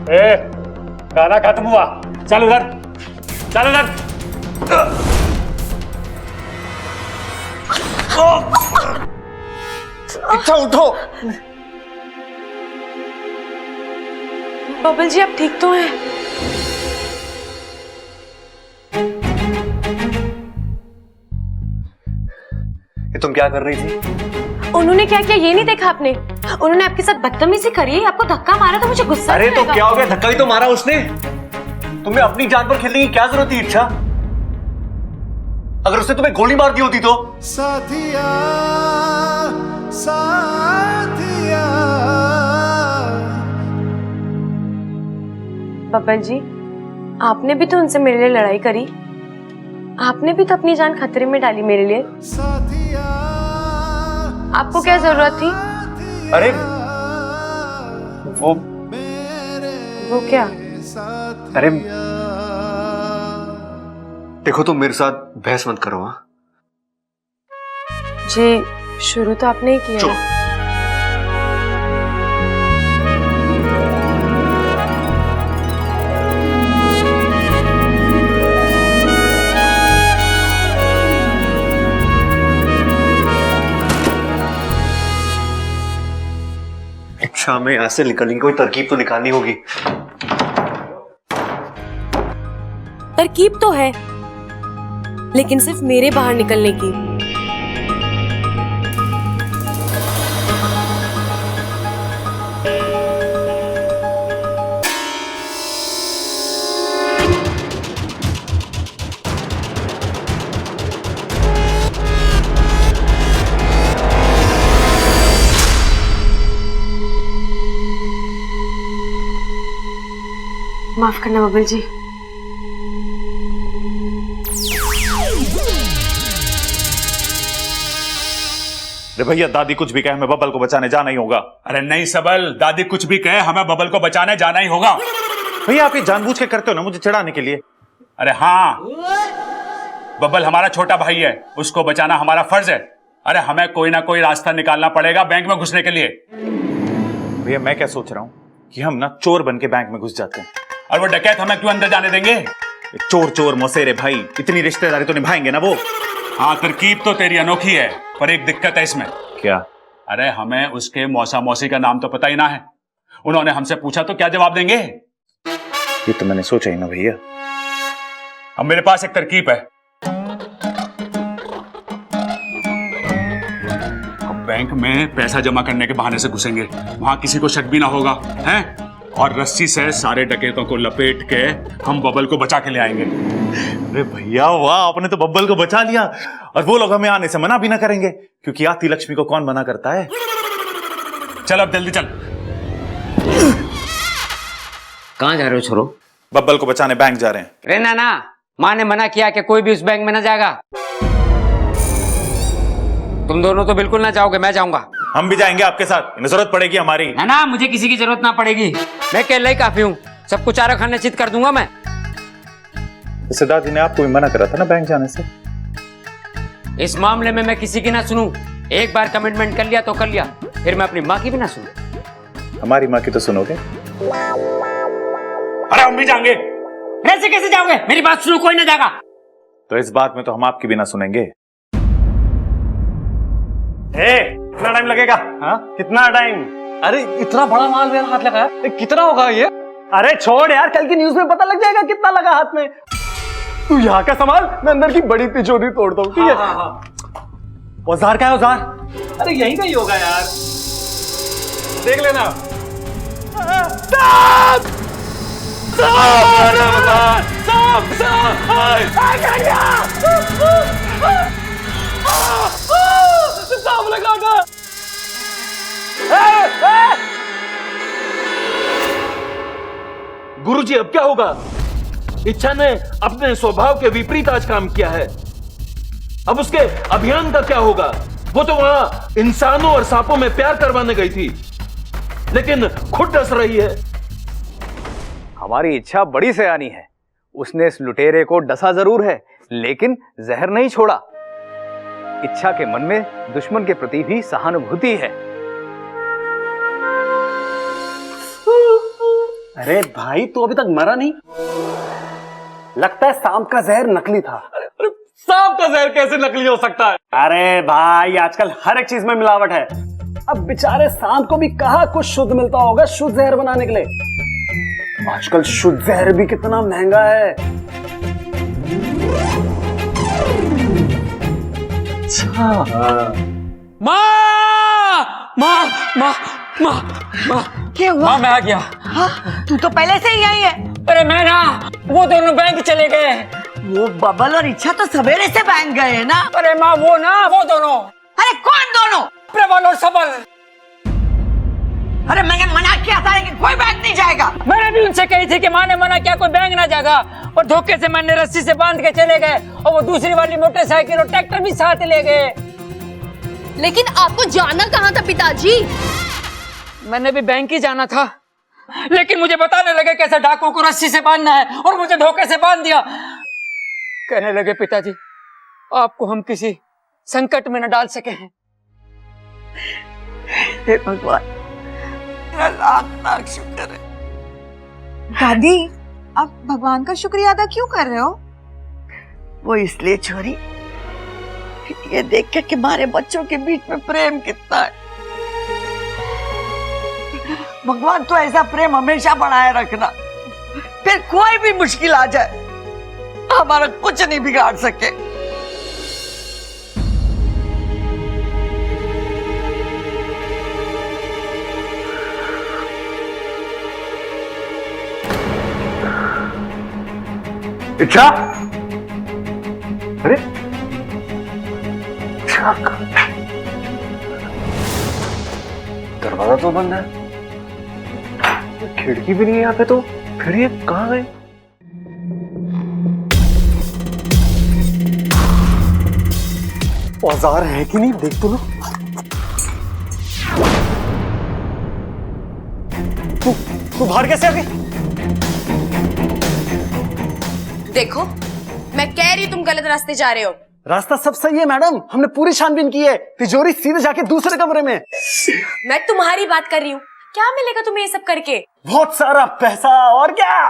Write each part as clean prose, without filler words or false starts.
ए, गाना खत्म हुआ, चल उधर, चल उधर। इच्छा उठो। बबल जी आप ठीक तो हैं? ये तुम क्या कर रही थी? उन्होंने क्या किया ये नहीं देखा आपने? उन्होंने आपके साथ बदतमीजी करी, आपको धक्का मारा तो मुझे गुस्सा अरे नहीं तो आएगा। क्या हो गया? धक्का ही तो मारा उसने। तुम्हें अपनी जान पर खेलने की क्या जरूरत थी इच्छा? अगर उसने तुम्हें गोली मार दी होती तो? साथिया साथिया। बबल जी आपने भी तो उनसे मेरे लिए लड़ाई करी, आपने भी तो अपनी जान खतरे में डाली मेरे लिए। आपको क्या जरूरत थी? अरे वो क्या? अरे देखो तुम मेरे साथ बहस मत करो। हाँ जी शुरू तो आपने ही किया। चुप। इच्छा में यहाँ से निकलने की कोई तरकीब तो निकालनी होगी। तरकीब तो है, लेकिन सिर्फ मेरे बाहर निकलने की। माफ करना बबल जी। अरे भैया दादी कुछ भी कहे हमें बबल को बचाने जाना ही होगा। अरे नहीं सबल, दादी कुछ भी कहे हमें बबल को बचाने जाना ही होगा। भैया आप ये जानबूझ के करते हो ना मुझे चिढ़ाने के लिए। अरे हाँ, बबल हमारा छोटा भाई है, उसको बचाना हमारा फर्ज है। अरे हमें कोई ना कोई रास्ता निकालना पड़ेगा बैंक में घुसने के लिए। भैया मैं क्या सोच रहा हूँ कि हम ना चोर बन के बैंक में घुस जाते हैं। और वो डकैत हमें क्यों अंदर जाने देंगे? चोर चोर मौसेरे भाई, इतनी रिश्तेदारी तो निभाएंगे ना वो। हाँ तरकीब तो तेरी अनोखी है, पर एक दिक्कत है इसमें। क्या? अरे हमें उसके मौसा मौसी का नाम तो पता ही ना है। उन्होंने हमसे पूछा तो क्या जवाब देंगे? ये तो मैंने सोचा ही ना भैया। अब मेरे पास एक तरकीब है। अब बैंक में पैसा जमा करने के बहाने से घुसेंगे, वहां किसी को शक भी ना होगा, हैं? और रस्सी से सारे डकैतों को लपेट के हम बबल को बचा के ले आएंगे। अरे भैया वाह, आपने तो बब्बल को बचा लिया। और वो लोग हमें आने से मना भी ना करेंगे, क्योंकि आती लक्ष्मी को कौन मना करता है। चल अब जल्दी चल। कहाँ जा रहे हो छोरो? बब्बल को बचाने बैंक जा रहे हैं। रे नाना, माँ ने मना किया कि कोई भी उस बैंक में ना जाएगा। तुम दोनों तो बिल्कुल ना जाओगे, मैं जाऊंगा। हम भी जाएंगे आपके साथ, इन्हें जरूरत पड़ेगी हमारी। ना ना, मुझे किसी की जरूरत ना पड़ेगी, मैं अकेला ही काफी हूँ। सब कुछ चारा खाने चित कर दूंगा मैं। सिद्धार्थ जी ने आपको भी मना करा था ना बैंक जाने से। इस मामले में मैं किसी की ना सुनूं। एक बार कमिटमेंट कर लिया तो कर लिया, फिर मैं अपनी माँ की भी ना सुनूं। हमारी माँ की तो सुनोगे। अरे हम भी जाएंगे। ऐसे कैसे जाओगे? मेरी बात सुनो, कोई ना जाएगा। तो इस बात में तो हम आपकी भी ना सुनेंगे। कितना टाइम लगेगा? हाँ कितना टाइम? अरे इतना बड़ा माल मेरा हाथ लगा है, कितना होगा ये? अरे छोड़ यार, कल की न्यूज में पता लग जाएगा कितना लगा हाथ में। तू यहाँ का संभाल, मैं अंदर की बड़ी तिजोरी तोड़ता हूँ, ठीक है? औजार क्या है औजार? अरे यहीं का ही होगा यार, देख लेना। सांप लगा था। गुरुजी अब क्या होगा? इच्छा ने अपने स्वभाव के विपरीत आज काम किया है। अब उसके अभियान का क्या होगा? वो तो वहां इंसानों और सांपों में प्यार करवाने गई थी, लेकिन खुद डस रही है। हमारी इच्छा बड़ी सयानी है। उसने इस लुटेरे को डसा जरूर है, लेकिन जहर नहीं छोड़ा। इच्छा के मन में दुश्मन के प्रति भी सहानुभूति है। अरे भाई तू अभी तक मरा नहीं? लगता है सांप का जहर नकली था। सांप का जहर कैसे नकली हो सकता है? अरे भाई आजकल हर एक चीज में मिलावट है। अब बेचारे सांप को भी कहाँ कुछ शुद्ध मिलता होगा शुद्ध जहर बनाने के लिए। आजकल शुद्ध जहर भी कितना महंगा है। अच्छा माँ माँ माँ माँ माँ क्या हुआ? माँ मैं आ गया। हाँ, तू तो पहले से ही आई है। अरे मैं ना वो दोनों बैंक चले गए। वो बबल और इच्छा तो सवेरे से बैंक गए हैं ना। अरे माँ वो दोनों। अरे कौन दोनों? प्रबल और सबल। अरे मैंने मना किया था कि कोई बैंक नहीं जाएगा। मैंने भी उनसे कही थी कि माँ ने मना किया कोई बैंक ना जाएगा, और धोखे से मैंने रस्सी से बांध के चले गए, और वो दूसरी वाली मोटरसाइकिल और ट्रैक्टर भी साथ ले गए। लेकिन आपको जाना कहाँ था पिताजी? मैंने भी बैंक ही जाना था, लेकिन मुझे बताने लगे कैसे डाकुओं को रस्सी से बांधना है, और मुझे धोखे से बांध दिया। कहने लगे पिताजी आपको हम किसी संकट में न डाल सके हैं। हे भगवान, तेरा लाख लाख शुक्र है। दादी, आप भगवान का शुक्रिया अदा क्यों कर रहे हो? वो इसलिए छोरी, ये देख के कि हमारे बच्चों के बीच में प्रेम कितना है। भगवान तो ऐसा प्रेम हमेशा बनाए रखना, फिर कोई भी मुश्किल आ जाए हमारा कुछ नहीं बिगाड़ सके। इच्छा, अरे दरवाजा तो बंद है, खिड़की भी नहीं है यहाँ पे, तो फिर ये कहाँ गए? औजार है कि नहीं देख तो लो। तू बाहर कैसे आ गई? देखो मैं कह रही हूँ तुम गलत रास्ते जा रहे हो। रास्ता सब सही है मैडम, हमने पूरी छानबीन की है। तिजोरी सीधे जाके दूसरे कमरे में। मैं तुम्हारी बात कर रही हूँ। क्या मिलेगा तुम्हें ये सब करके? बहुत सारा पैसा, और क्या?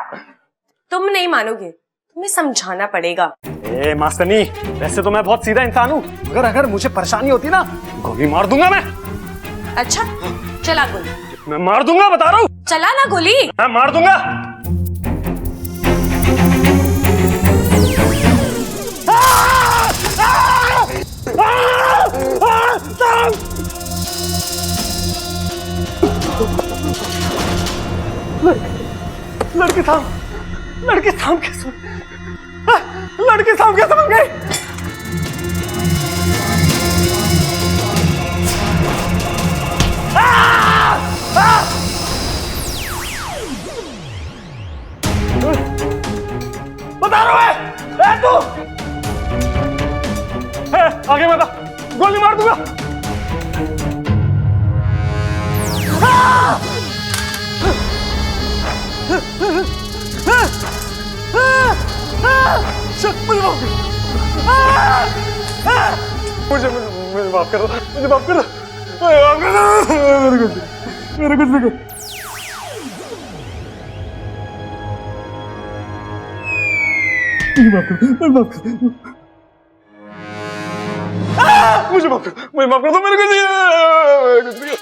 तुम नहीं मानोगे, तुम्हें समझाना पड़ेगा। ए मास्टरनी, वैसे तो मैं बहुत सीधा इंसान हूँ, मगर अगर मुझे परेशानी होती ना, गोली मार दूंगा मैं। अच्छा चला गोली। मैं मार दूंगा, बता रहा हूँ। चला ना गोली। मैं मार दूंगा। लड़की साहब कैसे बन गई? बता रहा है तू। आगे बता, गोली मार दूंगा। मुझे माफ कर दो, मुझे माफ कर दो, मेरे कुछ नहीं कर। मुझे माफ कर दो, मेरे कुछ नहीं।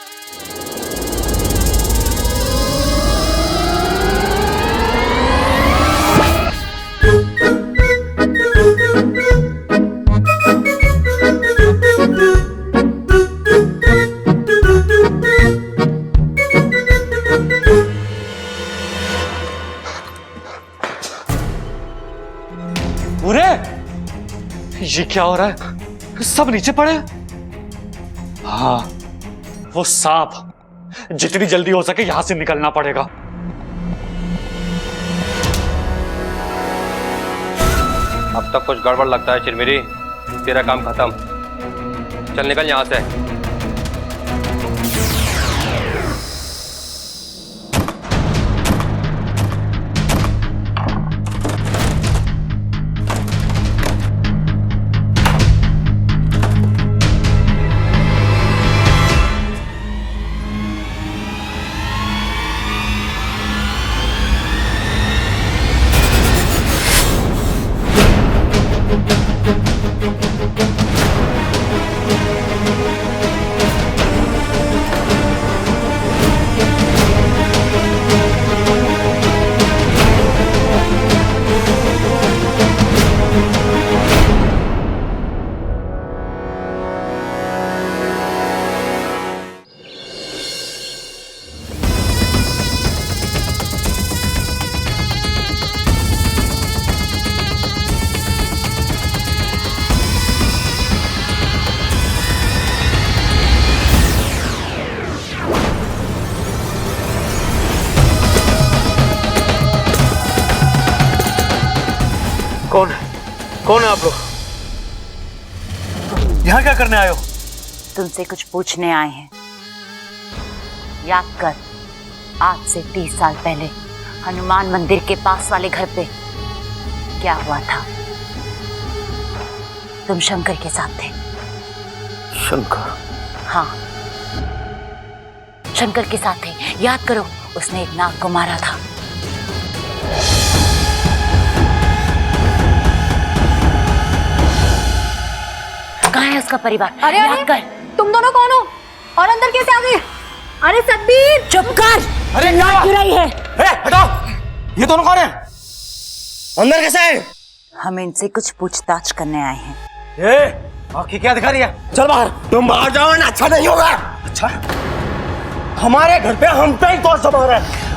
ये क्या हो रहा है? सब नीचे पड़े। हाँ, वो सांप, जितनी जल्दी हो सके यहां से निकलना पड़ेगा। अब तक कुछ गड़बड़ लगता है चिरमिरी, तेरा काम खत्म। चल निकल यहां से। कौन है आप लोग? यहाँ क्या करने आए हो? तुमसे कुछ पूछने आए हैं। याद कर, आज से 30 साल पहले हनुमान मंदिर के पास वाले घर पे क्या हुआ था? तुम शंकर के साथ थे। शंकर? हाँ, शंकर के साथ थे। याद करो, उसने एक नाग को मारा था। कहाँ है उसका परिवार? अरे याद कर। तुम दोनों कौन हो और अंदर कैसे आ गए? अरे सतबीर चुप कर। अरे नाग गिराई है। हटाओ, ये दोनों कौन है? अंदर कैसे है? हम इनसे कुछ पूछताछ करने आए हैं। आँखें क्या दिखा रही है? चल बाहर। तुम बाहर जाओ ना, अच्छा नहीं होगा। अच्छा, हमारे घर पे हम पे ही कौन समा रहा है?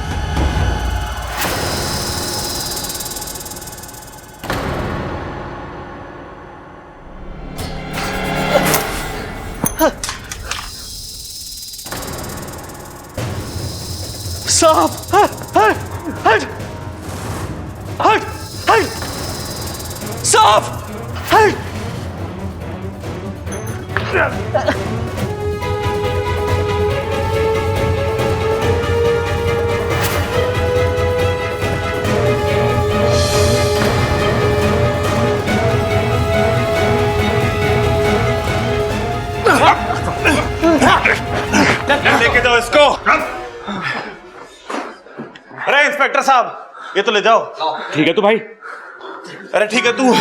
सांप! हट! हट! हट! हट! सांप! हट! लेके जाओ इसको। अरे इंस्पेक्टर साहब, ये तो ले जाओ। ठीक है तो भाई। अरे ठीक है तू।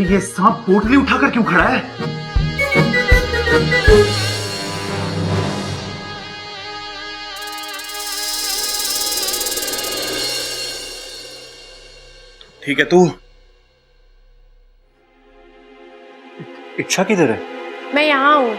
ये सांप पोटली उठाकर क्यों खड़ा है? ठीक है तू। इच्छा किधर है? मैं यहाँ हूँ।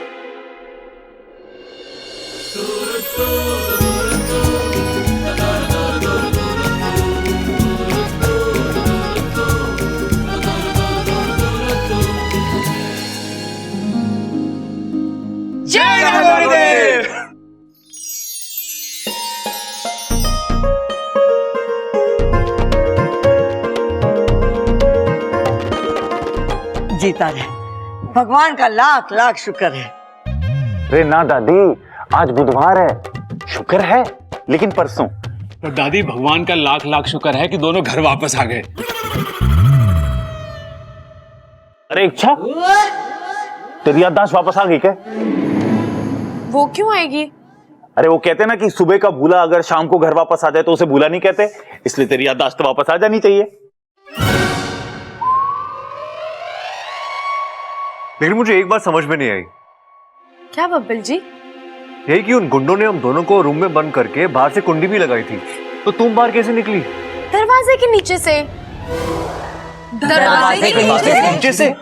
जय गुरुदेव। जीता रहे, भगवान का लाख लाख शुक्र है। अरे ना दादी, आज बुधवार है। शुक्र है, लेकिन परसों। तो दादी, भगवान का लाख लाख शुक्र है कि दोनों घर वापस आ गए। अरे इच्छा, तेरी याददाश्त वापस आ गई क्या? वो क्यों आएगी? अरे वो कहते ना कि सुबह का भूला अगर शाम को घर वापस आ जाए तो उसे भूला नहीं कहते, इसलिए तेरी याददाश्त वापस आ जानी चाहिए। लेकिन मुझे एक बात समझ में नहीं आई। क्या बब्बल जी? यही कि उन गुंडों ने हम दोनों को रूम में बंद करके बाहर से कुंडी भी लगाई थी, तो तुम बाहर कैसे निकली? दरवाजे के नीचे से। दरवाजे के नीचे से?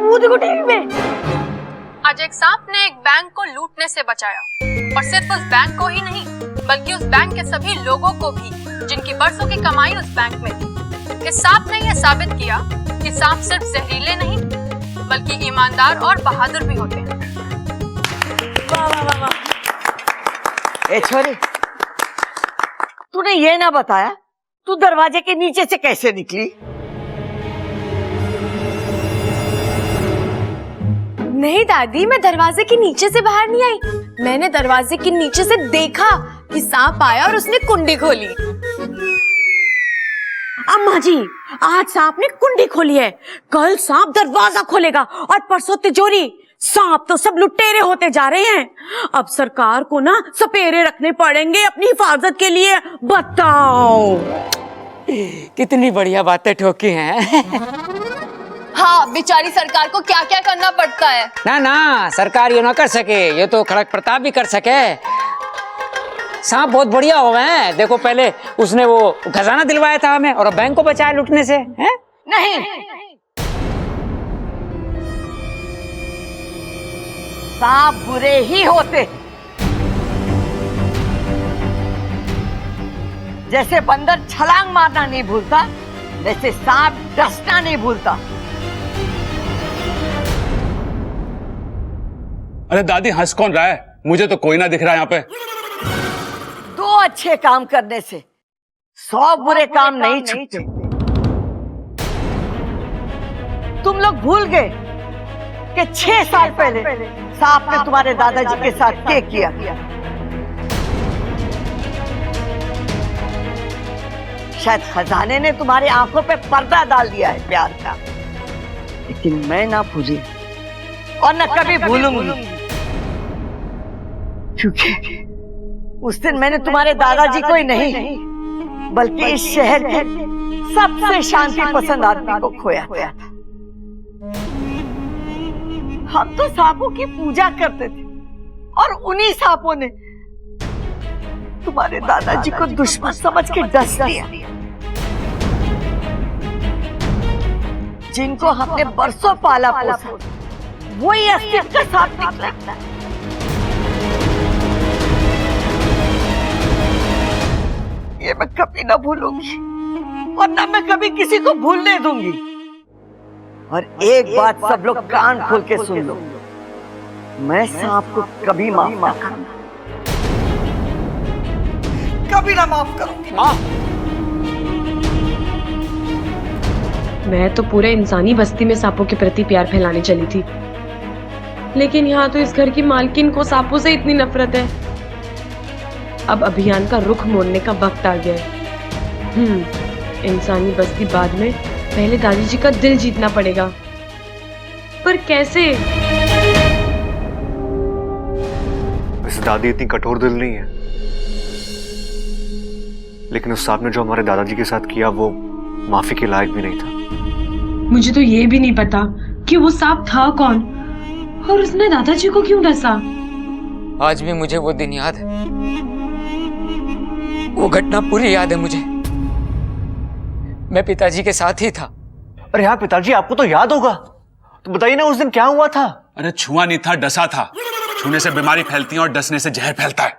वो देखो टीवी में। आज एक सांप ने एक बैंक को लूटने से बचाया, और सिर्फ उस बैंक को ही नहीं, बल्कि उस बैंक के सभी लोगों को भी, जिनकी बरसों की कमाई उस बैंक में थी। इस सांप ने यह साबित किया कि सांप सिर्फ जहरीले नहीं, बल्कि ईमानदार और बहादुर भी होते हैं। वाह वाह वाह वाह। ए छोरी, तूने ये ना बताया तू दरवाजे के नीचे से कैसे निकली? नहीं दादी, मैं दरवाजे के नीचे से बाहर नहीं आई। मैंने दरवाजे के नीचे से देखा कि सांप आया और उसने कुंडी खोली। अम्मा जी, आज सांप ने कुंडी खोली है, कल सांप दरवाजा खोलेगा और परसों तिजोरी। सांप तो सब लुटेरे होते जा रहे हैं। अब सरकार को ना सपेरे रखने पड़ेंगे अपनी हिफाजत के लिए। बताओ कितनी बढ़िया बातें ठोकी हैं। हाँ, बेचारी सरकार को क्या क्या करना पड़ता है। ना ना, सरकार ये ना कर सके, ये तो खड़क प्रताप भी कर सके। सांप बहुत बढ़िया हो गए हैं। देखो पहले उसने वो खजाना दिलवाया था हमें और अब बैंक को बचाया लूटने से, हैं? नहीं, सांप बुरे ही होते। जैसे बंदर छलांग मारना नहीं भूलता, वैसे सांप डसना नहीं भूलता। अरे दादी हंस कौन रहा है? मुझे तो कोई ना दिख रहा है यहाँ पे। 2 अच्छे काम करने से 100 बुरे काम नहीं छूटते। तुम लोग भूल गए कि 6 साल पहले सांप ने तुम्हारे दादाजी के साथ क्या किया। शायद खजाने ने तुम्हारी आंखों पे पर्दा डाल दिया है प्यार का, लेकिन मैं ना भूली और न कभी भूलूंगी, क्योंकि उस दिन मैंने तुम्हारे दादाजी को ही नहीं बल्कि इस शहर के सबसे शांति पसंद आदमी को खोया था। हम तो सांपों की पूजा करते थे और उन्हीं सांपों ने तुम्हारे दादाजी को दुश्मन समझ के डस दिया। जिनको हमने बरसों पाला पोसा, वही असली का सांप निकला। ये मैं कभी ना भूलूंगी और ना मैं कभी किसी को भूलने दूंगी। और एक बात सब लोग कान खोल के सुन लो, मैं सांप को कभी माफ ना करूंगा, कभी ना माफ करूंगी। मैं तो पूरे इंसानी बस्ती में सांपों के प्रति प्यार फैलाने चली थी, लेकिन यहाँ तो इस घर की मालकिन को सांपों से इतनी नफरत है। अब अभियान का रुख मोड़ने का वक्त आ गया है। इंसानी बस्ती बाद में, पहले दादाजी का दिल जीतना पड़ेगा। पर कैसे? वैसे दादी इतनी कठोर दिल नहीं है, लेकिन उस सांप ने जो हमारे दादाजी के साथ किया वो माफी के लायक भी नहीं था। मुझे तो ये भी नहीं पता कि वो सांप था कौन और उसने दादाजी को क्यों डसा। आज भी मुझे वो दिन याद है, वो घटना पूरी याद है मुझे। मैं पिताजी के साथ ही था। अरे यार पिताजी, आपको तो याद होगा, तो बताइए ना उस दिन क्या हुआ था। अरे छुआ नहीं था, डसा था। छूने से बीमारी फैलती है और डसने से जहर फैलता है।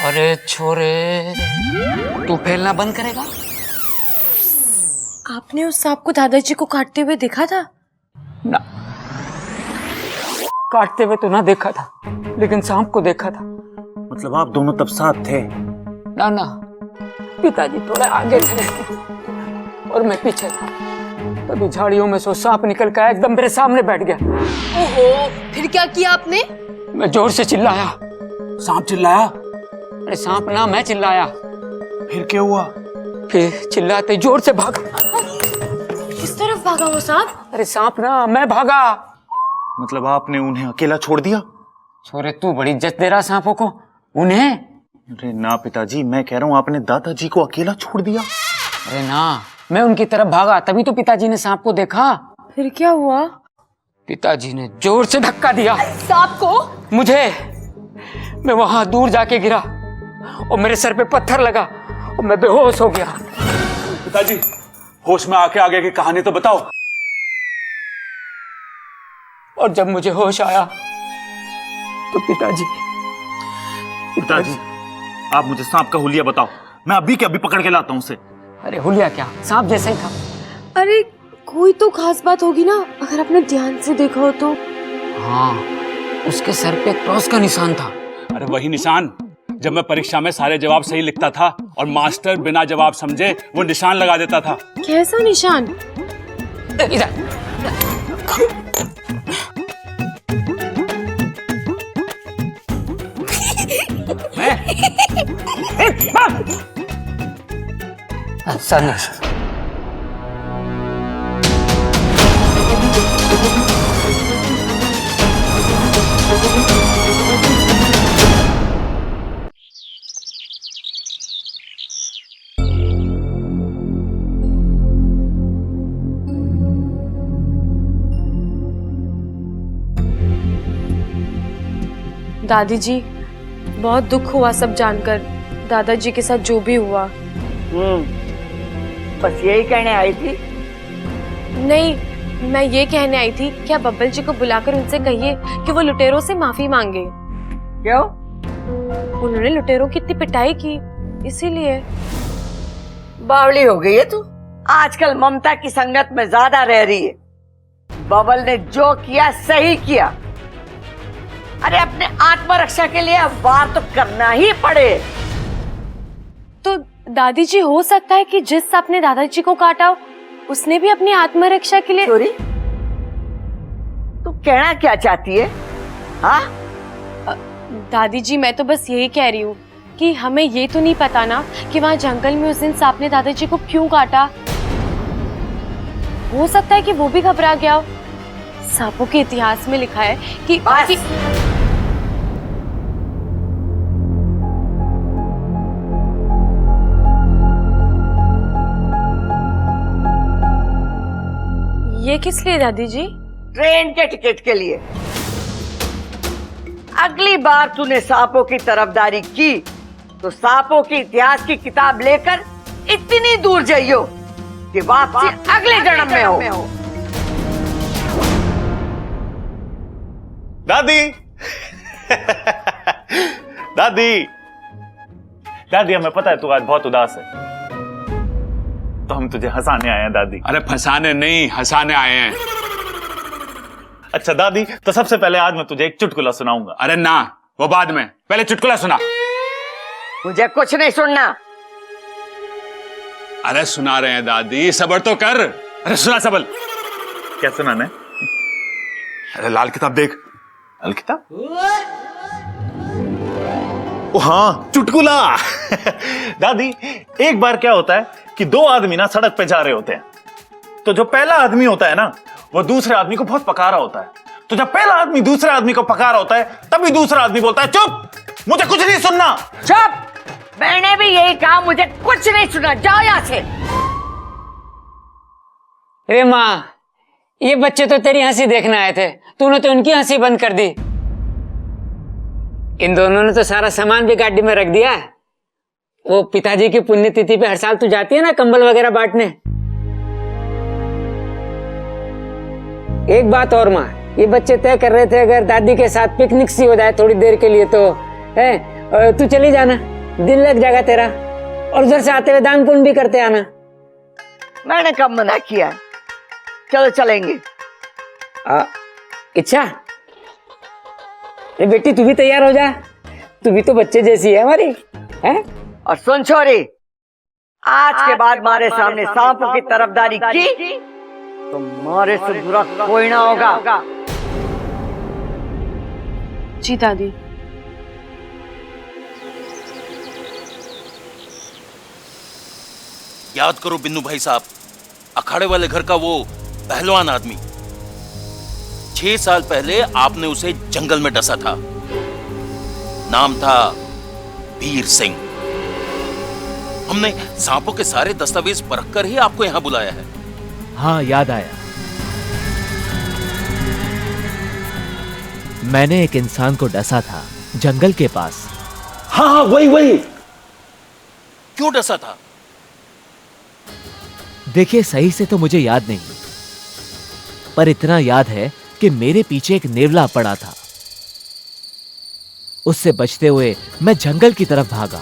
अरे छोरे, तू फैलना बंद करेगा? आपने उस सांप को दादाजी को काटते हुए देखा था? ना, काटते हुए तो ना देखा था, लेकिन सांप को देखा था। मतलब आप दोनों तब साथ थे? ना ना, पिताजी थोड़ा आगे थे और मैं पीछे था। तभी झाड़ियों में से सांप निकल कर एकदम मेरे सामने बैठ गया। ओहो, फिर क्या किया आपने? मैं जोर से चिल्लाया। सांप चिल्लाया? अरे सांप ना, मैं चिल्लाया। फिर क्या हुआ? फिर चिल्लाते जोर से भागा। किस तरफ भागा वो सांप? अरे सांप ना, मैं भागा। मतलब आपने उन्हें अकेला छोड़ दिया? छोरे, तू बड़ी इज्जत दे रहा सांपों को। उन्हें? अरे ना पिताजी, मैं कह रहा हूँ आपने दादाजी को अकेला छोड़ दिया। अरे ना, मैं उनकी तरफ भागा, तभी तो पिताजी ने सांप को देखा। फिर क्या हुआ? पिताजी ने जोर से धक्का दिया सांप को। मुझे। मैं वहां दूर जाके गिरा और मेरे सर पे पत्थर लगा और मैं बेहोश हो गया। पिताजी, होश में आके आगे की कहानी तो बताओ। और जब मुझे होश आया तो पिताजी आप मुझे सांप का हुलिया बताओ, मैं अभी के अभी पकड़ के लाता हूँ उसे। अरे हुलिया क्या, सांप जैसा ही था। अरे कोई तो खास बात होगी ना, अगर आपने ध्यान से देखा हो तो। हाँ, उसके सर पे क्रॉस का निशान था। अरे वही निशान जब मैं परीक्षा में सारे जवाब सही लिखता था और मास्टर बिना जवाब समझे वो निशान लगा देता था। कैसा निशान? इधर। सर दादी जी, बहुत दुख हुआ सब जानकर। दादाजी के साथ जो भी हुआ। बस यही कहने आई थी? नहीं, मैं ये कहने आई थी कि आप बब्बल जी को बुलाकर उनसे कहिए कि वो लुटेरों से माफी मांगे। क्यों? उन्होंने लुटेरों की इतनी पिटाई की, इसीलिए। बावली हो गई है तू। आजकल ममता की संगत में ज्यादा रह रही है। बबल ने जो किया सही किया। अरे अपने आत्मरक्षा के लिए अब वार तो करना ही पड़े। तो दादी जी, हो सकता है कि जिस सांप ने दादाजी को काटा उसने भी अपनी आत्मरक्षा के लिए। सॉरी, तू कहना क्या चाहती है? हाँ दादी जी, मैं तो बस यही कह रही हूँ कि हमें ये तो नहीं पता ना कि वहाँ जंगल में उस दिन सांप ने दादाजी को क्यों काटा। हो सकता है कि वो भी घबरा गया हो। सांपों के इतिहास में लिखा है कि ये किस लिए दादी जी? ट्रेन के टिकट के लिए। अगली बार तूने सांपों की तरफदारी की तो सांपों के इतिहास की किताब लेकर इतनी दूर जाइयो कि वापसी अगले जन्म में हो। दादी दादी दादी, हमें पता है तू आज बहुत उदास है, तो हम तुझे हंसाने आए हैं दादी। अरे फंसाने नहीं, हंसाने आए हैं। अच्छा दादी, तो सबसे पहले आज मैं तुझे एक चुटकुला सुनाऊंगा। अरे ना, वो बाद में, पहले चुटकुला सुना। मुझे कुछ नहीं सुनना। अरे सुना रहे हैं दादी, सब्र तो कर। अरे सुना सबल। क्या सुनाना है? अरे लाल किताब देख। लाल किताब? ओ हाँ, चुटकुला। दादी, एक बार क्या होता है कि दो आदमी ना सड़क पे जा रहे होते हैं, तो जो पहला आदमी होता है ना, वो दूसरे आदमी को बहुत पका रहा होता है। तो जब पहला आदमी दूसरे आदमी को पका रहा होता है, तभी दूसरा आदमी बोलता है, चुप, मुझे कुछ नहीं सुनना। चुप, मैंने भी यही कहा, मुझे कुछ नहीं सुना, जाओ यहां से। अरे माँ, ये बच्चे तो तेरी हंसी देखने आए थे, तूने तो उनकी हंसी बंद कर दी। इन दोनों ने तो सारा सामान भी गाड़ी में रख दिया। वो पिताजी की पुण्यतिथि पे हर साल तू जाती है ना कंबल वगैरह बांटने। एक बात और माँ, ये बच्चे तय कर रहे थे अगर दादी के साथ पिकनिक सी हो जाए थोड़ी देर के लिए तो है, तू चली जाना, दिल लग जाएगा तेरा, और उधर से आते हुए दान पुण्य भी करते आना। मैंने कब मना किया? चलो चलेंगे। इच्छा, बेटी तू भी तैयार हो जा, तू भी तो बच्चे जैसी है हमारी, है? और सुन छोरी, आज के बाद हमारे सामने सांपों की तरफदारी की तो मारे से बुरा कोई ना होगा। जी दादी। याद करो बिन्नू भाई साहब, अखाड़े वाले घर का वो पहलवान आदमी, 6 साल पहले आपने उसे जंगल में डसा था। नाम था वीर सिंह। हमने सांपों के सारे दस्तावेज परख कर ही आपको यहां बुलाया है। हाँ, याद आया। मैंने एक इंसान को डसा था जंगल के पास। हाँ, वही। क्यों डसा था? देखिए, सही से तो मुझे याद नहीं, पर इतना याद है कि मेरे पीछे एक नेवला पड़ा था। उससे बचते हुए मैं जंगल की तरफ भागा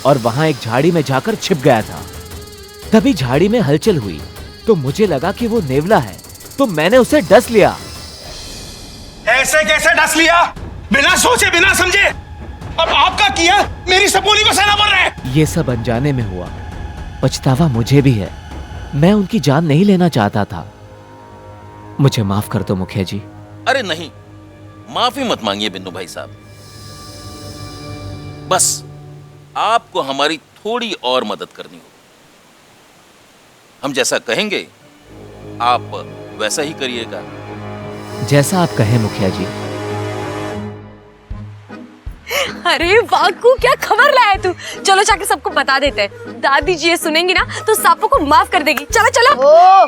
और वहां एक झाड़ी में जाकर छिप गया था। तभी झाड़ी में हलचल हुई तो मुझे लगा कि वो नेवला है, तो मैंने उसे डस लिया। ऐसे कैसे डस लिया? बिना सोचे बिना समझे। अब आपका किया मेरी सपोली को सहना पड़ रहा है। ये सब अनजाने में हुआ, पछतावा मुझे भी है। मैं उनकी जान नहीं लेना चाहता था। मुझे माफ कर दो मुखिया जी। अरे नहीं, माफी मत मांगिए बिन्नू भाई साहब। बस आपको हमारी थोड़ी और मदद करनी होगी। हम जैसा कहेंगे आप वैसा ही करिएगा। जैसा आप कहें मुखिया जी। अरे वाकू, क्या खबर लाया तू? चलो जाके सबको बता देते हैं। दादी जी ये सुनेंगी ना तो सांपों को माफ कर देगी। चलो चलो। ओ,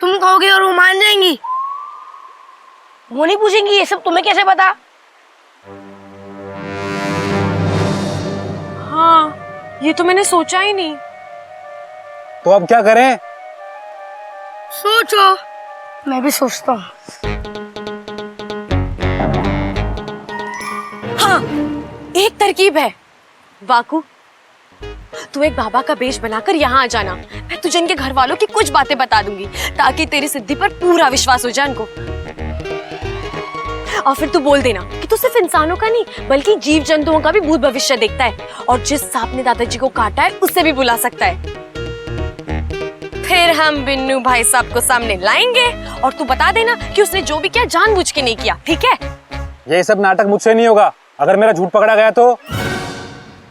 तुम कहोगे और वो मान जाएंगी? वो नहीं पूछेंगी ये सब तुम्हें कैसे पता? हाँ, ये तो मैंने सोचा ही नहीं। तो अब क्या करें? सोचो, मैं भी सोचता हूँ। हाँ, एक तरकीब है। वाकू, तू एक बाबा का वेश बनाकर यहाँ आ जाना। मैं तुझे इनके घर वालों की कुछ बातें बता दूंगी ताकि तेरी सिद्धि पर पूरा विश्वास हो जाए इनको। और फिर तू बोल देना कि तू सिर्फ इंसानों का नहीं बल्कि जीव जंतुओं का भी भूत भविष्य देखता है और जिस सांप ने दादाजी को काटा है उससे भी बुला सकता है। फिर हम बिन्नू भाई साहब को सामने लाएंगे और तू बता देना कि उसने जो भी किया जानबूझ के नहीं किया, ठीक है? ये सब नाटक मुझसे नहीं होगा। अगर मेरा झूठ पकड़ा गया तो?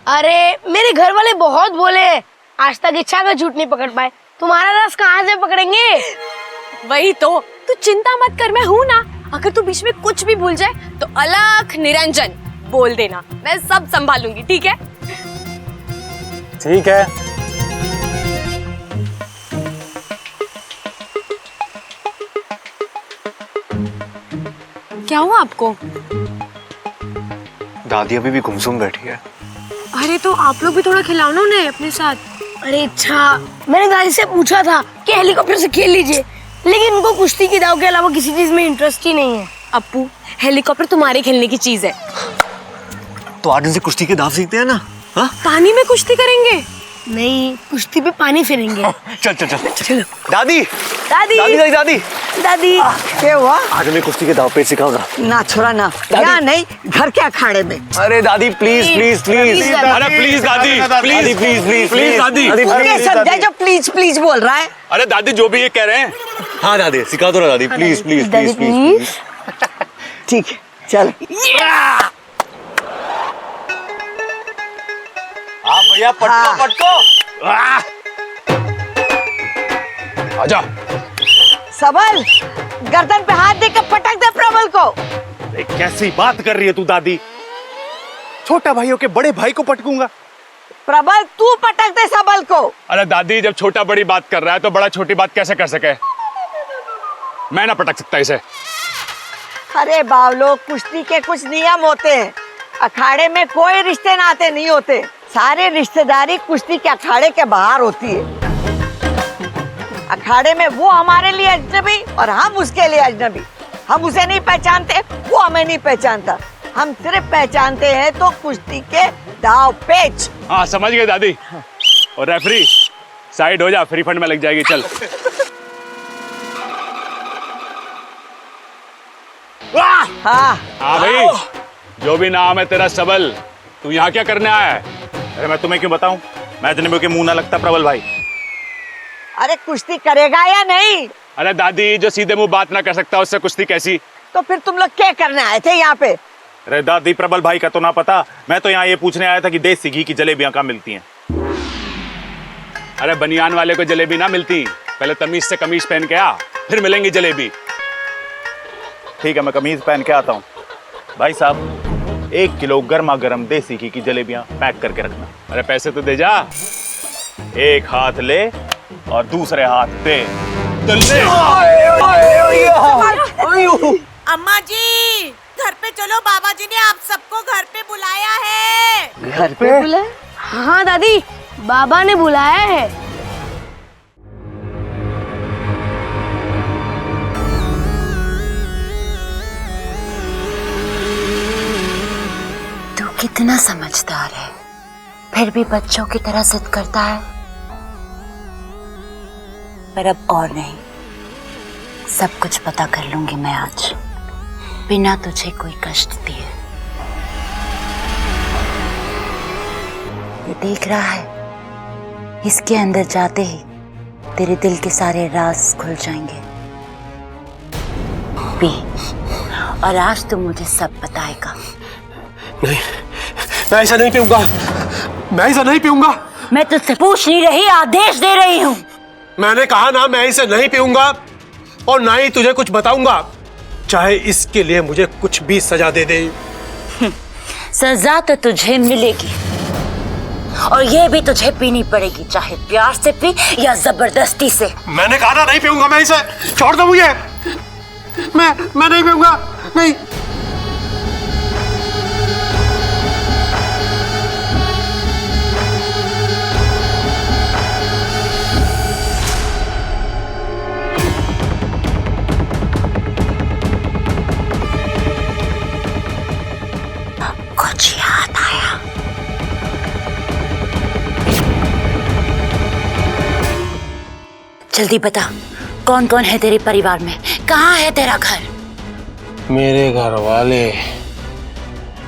अरे मेरे घर वाले बहुत बोले हैं, आज तक इच्छा का झूठ नहीं पकड़ पाए, तुम्हारा रस कहाँ से पकड़ेंगे? वही तो, तू चिंता मत कर, मैं हूँ ना। अगर तू बीच में कुछ भी भूल जाए तो अलख निरंजन बोल देना, मैं सब संभालूंगी, ठीक है? ठीक है। क्या हुआ आपको? दादी अभी भी गुमसुम बैठी है। अरे तो आप लोग भी थोड़ा खिलाओ ना उन्हें अपने साथ। अरे अच्छा, मैंने दादी से पूछा था कि हेलीकॉप्टर से खेल लीजिए, लेकिन उनको कुश्ती की दाव के अलावा किसी चीज में इंटरेस्ट ही नहीं है। अप्पू, हेलीकॉप्टर तुम्हारे खेलने की चीज है। तो आज इनसे कुश्ती के दाव सीखते हैं ना? हाँ? पानी में कुश्ती करेंगे? नहीं, कुश्ती पे पानी फिरेंगे। चल चल चल चलो। दादी दादी दादी दादी दादी दादी क्या हुआ? आज हमें कुश्ती के दाव पे सिखाऊंगा। ना छोड़ा ना, यहाँ नहीं, घर के अखाड़े में। अरे दादी प्लीज प्लीज प्लीज। अरे प्लीज दादी, प्लीज प्लीज प्लीज प्लीज दादी। ये समझा जो प्लीज प्लीज बोल रहा है। अरे दादी जो भी ये कह रहे हैं। हाँ दादी सिखा दो ना दादी, प्लीज प्लीज प्लीज प्लीज। ठीक है, चल। हाँ भैया, पटको पटको। आजा। सबल, गर्दन पे हाथ देकर पटक दे प्रबल को। अरे कैसी बात कर रही है तू दादी? छोटा भाइयों के बड़े भाई को पटकूंगा? प्रबल तू पटक दे सबल को। अरे दादी, जब छोटा बड़ी बात कर रहा है तो बड़ा छोटी बात कैसे कर सके? मैं ना पटक सकता इसे। अरे बावलो, कुश्ती के कुछ नियम होते हैं। अखाड़े में कोई रिश्ते नाते नहीं होते, सारे रिश्तेदारी कुश्ती के अखाड़े के बाहर होती है। अखाड़े में वो हमारे लिए अजनबी और हम उसके लिए अजनबी। हम उसे नहीं पहचानते, वो हमें नहीं पहचानता। हम सिर्फ पहचानते हैं तो कुश्ती के दाव पेच। हाँ समझ गए दादी। और रेफरी साइड हो जा, फ्री फंड में लग जाएगी। चल। हाँ हाँ भाई, जो भी नाम है तेरा सबल, तू यहाँ क्या करने आया है? अरे मैं तुम्हें क्यों बताऊं? मैं अजनबियों के मुंह ना लगता प्रबल भाई। अरे कुश्ती करेगा या नहीं? अरे दादी, जो सीधे मुंह बात ना कर सकता उससे कुश्ती कैसी? तो फिर तुम लोग क्या करने आए थे यहाँ पे? अरे दादी, प्रबल भाई का तो ना पता, मैं तो यहाँ ये पूछने आया था कि देसी घी की जलेबियां कहाँ मिलती हैं। अरे बनियान वाले को जलेबी ना मिलती, पहले तमीज से कमीज पहन के आ, फिर मिलेंगी जलेबी। ठीक है, मैं कमीज पहन के आता हूँ। भाई साहब, 1 किलो गर्मा गर्म देसी घी की जलेबियां पैक करके रखना। अरे पैसे तो दे जा। एक हाथ ले और दूसरे हाथ दे। तो ले। अम्मा जी, घर पे चलो, बाबा जी ने आप सबको घर पे बुलाया है। घर पे बुलाया? हाँ दादी, बाबा ने बुलाया है। तू कितना समझदार है, फिर भी बच्चों की तरह जिद करता है। पर अब और नहीं, सब कुछ पता कर लूंगी मैं आज, बिना तुझे कोई कष्ट दिए। ये देख रहा है, इसके अंदर जाते ही तेरे दिल के सारे राज खुल जाएंगे। पी, और आज तू मुझे सब बताएगा। नहीं, मैं ऐसा नहीं पीऊंगा। मैं ऐसा नहीं पीऊंगा। मैं तुझसे पूछ नहीं रही, आदेश दे रही हूँ। मैंने कहा ना, मैं इसे नहीं पीऊंगा और ना ही तुझे कुछ बताऊंगा, चाहे इसके लिए मुझे कुछ भी सजा दे दे। सजा तो तुझे मिलेगी, और ये भी तुझे पीनी पड़ेगी, चाहे प्यार से पी या जबरदस्ती से। मैंने कहा ना नहीं पीऊंगा मैं इसे, छोड़ दो मुझे। मैं नहीं पीऊंगा, नहीं। जल्दी बता, कौन कौन है तेरे परिवार में? कहाँ है तेरा घर? मेरे घर वाले,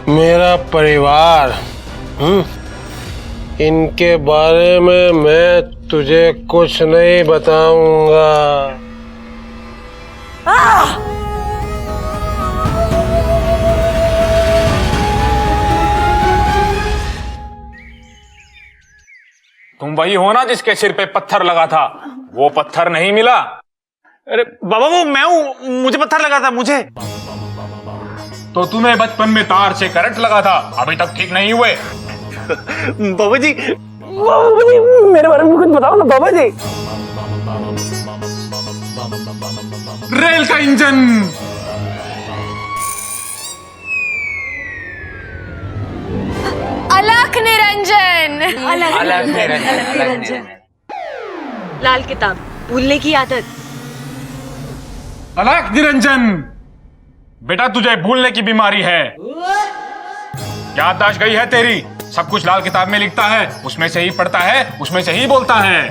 मेरा परिवार, इनके बारे में मैं तुझे कुछ नहीं बताऊंगा। तुम वही हो ना जिसके सिर पे पत्थर लगा था? वो पत्थर नहीं मिला? अरे बाबा वो मैं हूं, मुझे पत्थर लगा था मुझे। तो तुम्हें बचपन में तार से करंट लगा था, अभी तक ठीक नहीं हुए। बाबा जी मेरे बारे में कुछ बताओ ना बाबा जी। रेल का इंजन। अलख निरंजन। अलख निरंजन। लाल किताब, भूलने की आदत। अलख निरंजन, बेटा तुझे भूलने की बीमारी है। याददाश्त गई है तेरी। सब कुछ लाल किताब में लिखता है, उसमें से ही पढ़ता है, उसमें से ही बोलता है।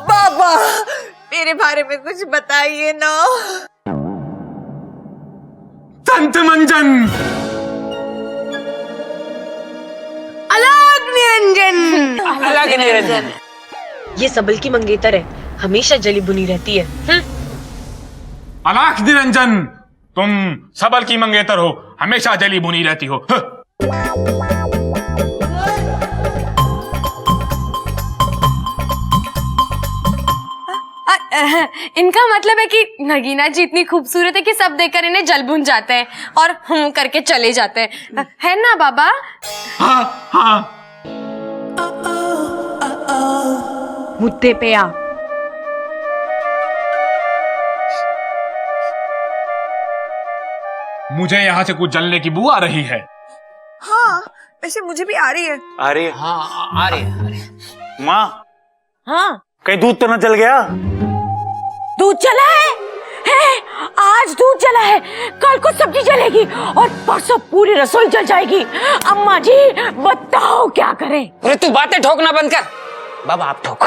बाबा मेरे बारे में कुछ बताइए ना। संत मंजन। अलग निरंजन। अलग निरंजन। ये सबल की मंगेतर है, हमेशा जली बुनी रहती है। अलख निरंजन, तुम सबल की मंगेतर हो, हमेशा जली बुनी रहती हो। इनका मतलब है कि नगीना जी इतनी खूबसूरत है कि सब देखकर इन्हें जल भुन जाते हैं और हम करके चले जाते हैं, है ना बाबा? हाँ हाँ। मुद्दे पे आ। मुझे यहाँ से कुछ जलने की बू आ रही है। हाँ वैसे मुझे भी आ रही है। अरे हाँ आ रही। माँ हाँ कहीं दूध तो ना जल गया? दूध चला है? आज दूध जला है, कल को सब्जी जलेगी और परसों पूरी रसोई जल जाएगी। अम्मा जी बताओ क्या करें? अरे तू बातें ठोकना बंद कर। बाबा आप ठोको।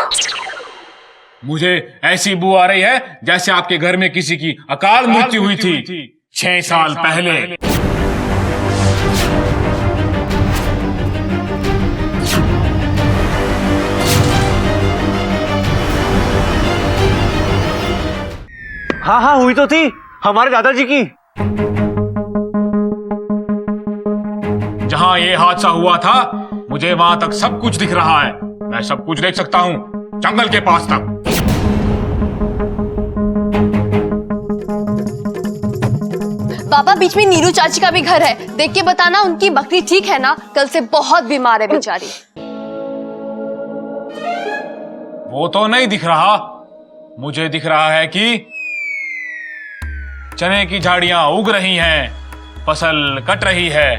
मुझे ऐसी बू आ रही है जैसे आपके घर में किसी की अकाल मृत्यु हुई थी 6 साल पहले। हाँ हाँ हुई तो थी, हमारे दादाजी की। जहां ये हादसा हुआ था मुझे वहां तक सब कुछ दिख रहा है। मैं सब कुछ देख सकता हूं, जंगल के पास तक। बाबा बीच में नीरू चाची का भी घर है, देख के बताना उनकी बकरी ठीक है ना? कल से बहुत बीमार है बेचारी। वो तो नहीं दिख रहा, मुझे दिख रहा है कि चने की झाड़ियां उग रही हैं, फसल कट रही है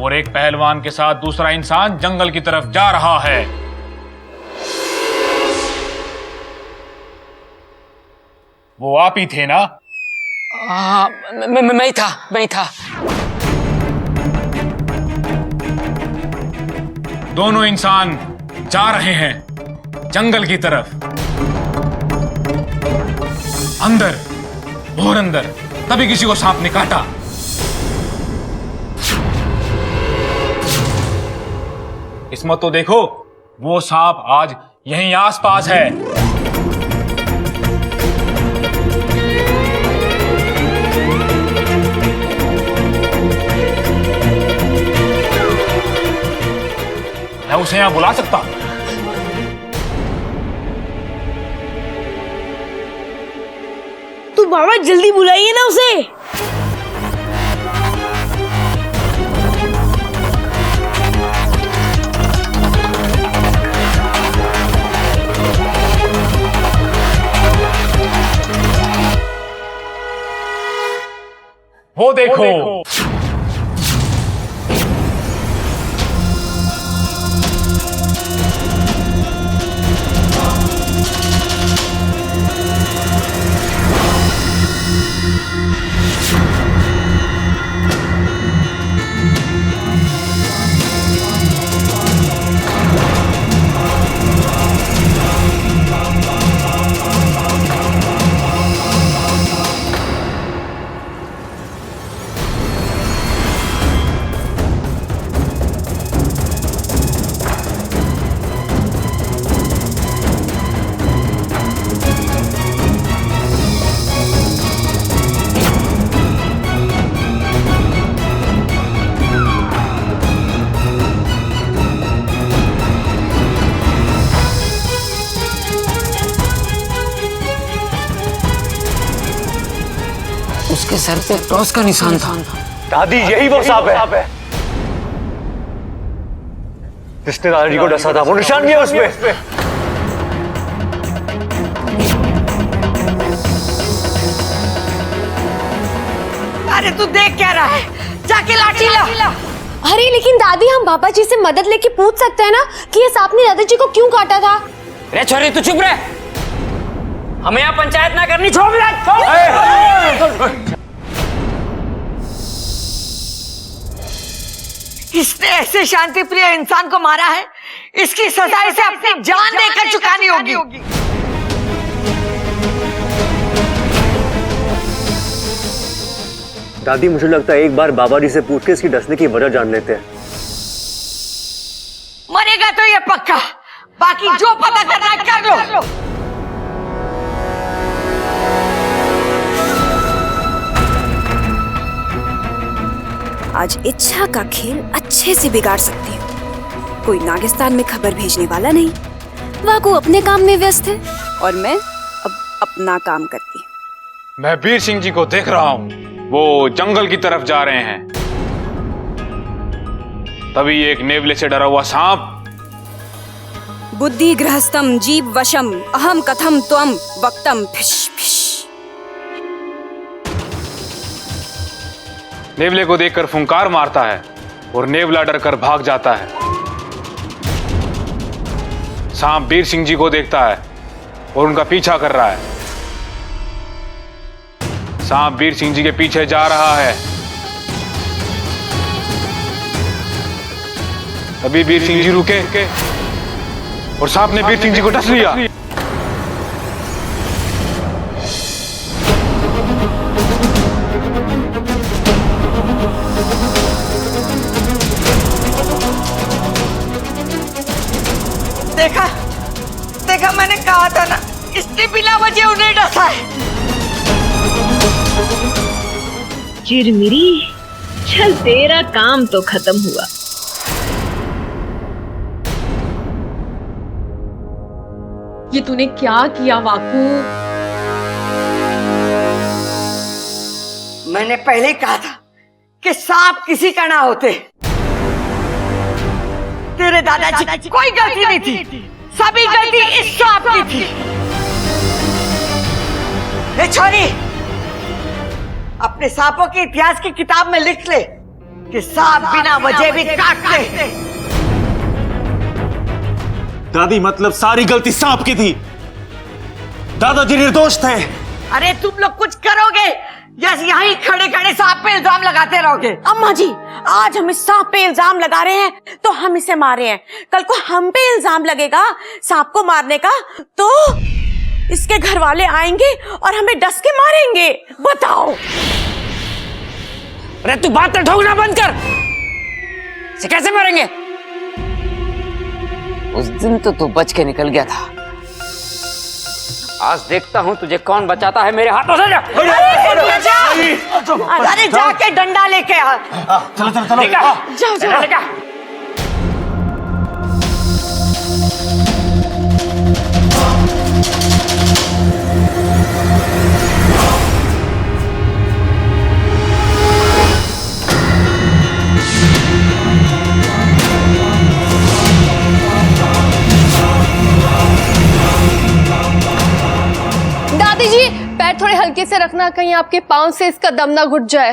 और एक पहलवान के साथ दूसरा इंसान जंगल की तरफ जा रहा है। वो आप ही थे ना? हाँ मैं था। दोनों इंसान जा रहे हैं जंगल की तरफ, अंदर और अंदर। तभी किसी को सांप ने काटा। किस्मत तो देखो, वो सांप आज यहीं आसपास है। मैं उसे यहां बुला सकता हूं। तो बाबा जल्दी बुलाइए ना उसे। वो देखो। उसके सर पे क्रॉस का निशान था। दादी यही वो सांप है जिसने दादाजी को डसा था। वो निशान भी है उसपे। अरे तू देख क्या रहा है, जाके लाठी ला। अरे लेकिन दादी, हम बाबा जी से मदद लेके पूछ सकते हैं ना कि ये सांप ने दादाजी को क्यों काटा था। रे छोरी तू चुप रह, हमें यहाँ पंचायत ना करनी। छोड़ इसने ऐसे शांति प्रिय इंसान को मारा है, इसकी सजा इसे अपनी जान देकर चुकानी होगी। दादी मुझे लगता है एक बार बाबा जी से पूछ के इसकी डसने की वजह जान लेते हैं। मरेगा तो ये पक्का, बाकी जो पता करना है कर लो। आज इच्छा का खेल अच्छे से बिगाड़ सकती हूँ। कोई नागिस्तान में खबर भेजने वाला नहीं, वाकू अपने काम में व्यस्त है और मैं अब अपना काम करती हूँ। मैं वीर सिंह जी को देख रहा हूँ, वो जंगल की तरफ जा रहे हैं। तभी एक नेवले से डरा हुआ सांप बुद्धि गृहस्थम जीव वशम अहम कथम त्वम वक्तम फिश फिश। नेवले को देखकर फुंकार मारता है और नेवला डरकर भाग जाता है। सांप वीर सिंह जी को देखता है और उनका पीछा कर रहा है। सांप वीर सिंह जी के पीछे जा रहा है। तभी वीर सिंह जी रुके और सांप ने वीर सिंह जी को डस लिया। देखा मैंने कहा था ना, इसने बिना वजह उन्हें डसा है। चिरमिरी, चल तेरा काम तो खत्म हुआ। ये तूने क्या किया वाकू? मैंने पहले ही कहा था कि सांप किसी का ना होते। तेरे दादाजी कोई गलती नहीं थी, सभी गलती इस सांप की थी। ए छोरी, अपने सांपों के इतिहास की किताब में लिख ले कि सांप बिना वजह भी काटते। दादी मतलब सारी गलती सांप की थी, दादाजी निर्दोष थे। अरे तुम लोग कुछ करोगे या यहीं खड़े खड़े सांप पे इल्जाम लगाते रहोगे? अम्मा जी, आज हम इस सांप पे इल्जाम लगा रहे हैं तो हम इसे मारे हैं, कल को हम पे इल्जाम लगेगा सांप को मारने का तो इसके घर वाले आएंगे और हमें डस के मारेंगे। बताओ। अरे तू बात तो ठोकना बंद कर। इसे कैसे मारेंगे? उस दिन तो तू बच के निकल गया था, आज देखता हूं तुझे कौन बचाता है मेरे हाथों से। अरे जाके डंडा लेके आ। चलो चलो चलो, जाओ जाओ। दादी जी, पैर थोड़े हल्के से रखना, कहीं आपके पांव से इसका दम ना घुट जाए।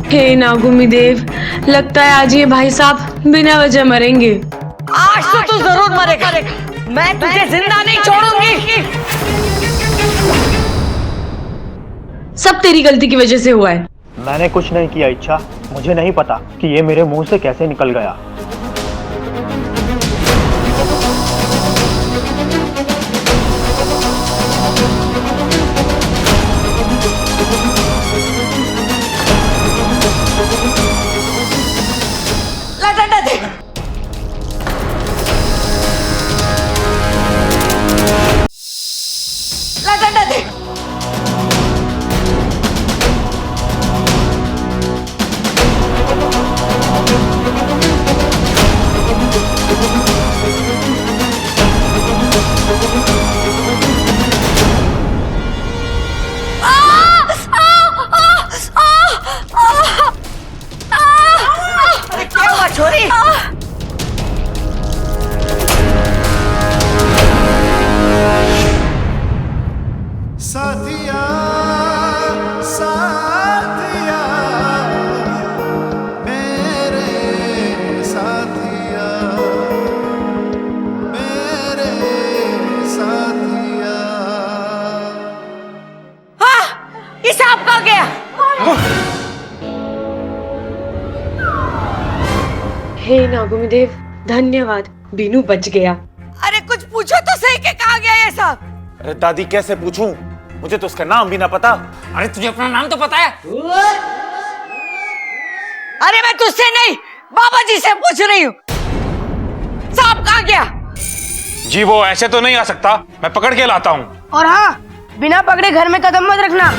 हे नागुमी देव, लगता है आज ये भाई साहब बिना वजह मरेंगे। आज तो तू जरूर मरेगा, मैं तुझे जिंदा नहीं छोड़ूंगी। सब तेरी गलती की वजह से हुआ है। मैंने कुछ नहीं किया इच्छा, मुझे नहीं पता कि ये मेरे मुंह से कैसे निकल गया। डंडा दे। डंडा दे। साथिया साथिया मेरे साथिया मेरे साथिया। हाँ, ये सांप कहाँ गया? हे नागुमी देव, धन्यवाद, बीनू बच गया। अरे कुछ पूछो तो सही कि कहाँ गया ये सांप? अरे दादी कैसे पूछूं, मुझे तो उसका नाम भी ना पता। अरे तुझे अपना नाम तो पता है? अरे मैं तुझसे नहीं, बाबा जी से पूछ रही हूँ। सांप कहाँ गया? जी वो ऐसे तो नहीं आ सकता, मैं पकड़ के लाता हूँ। और हाँ, बिना पकड़े घर में कदम मत रखना।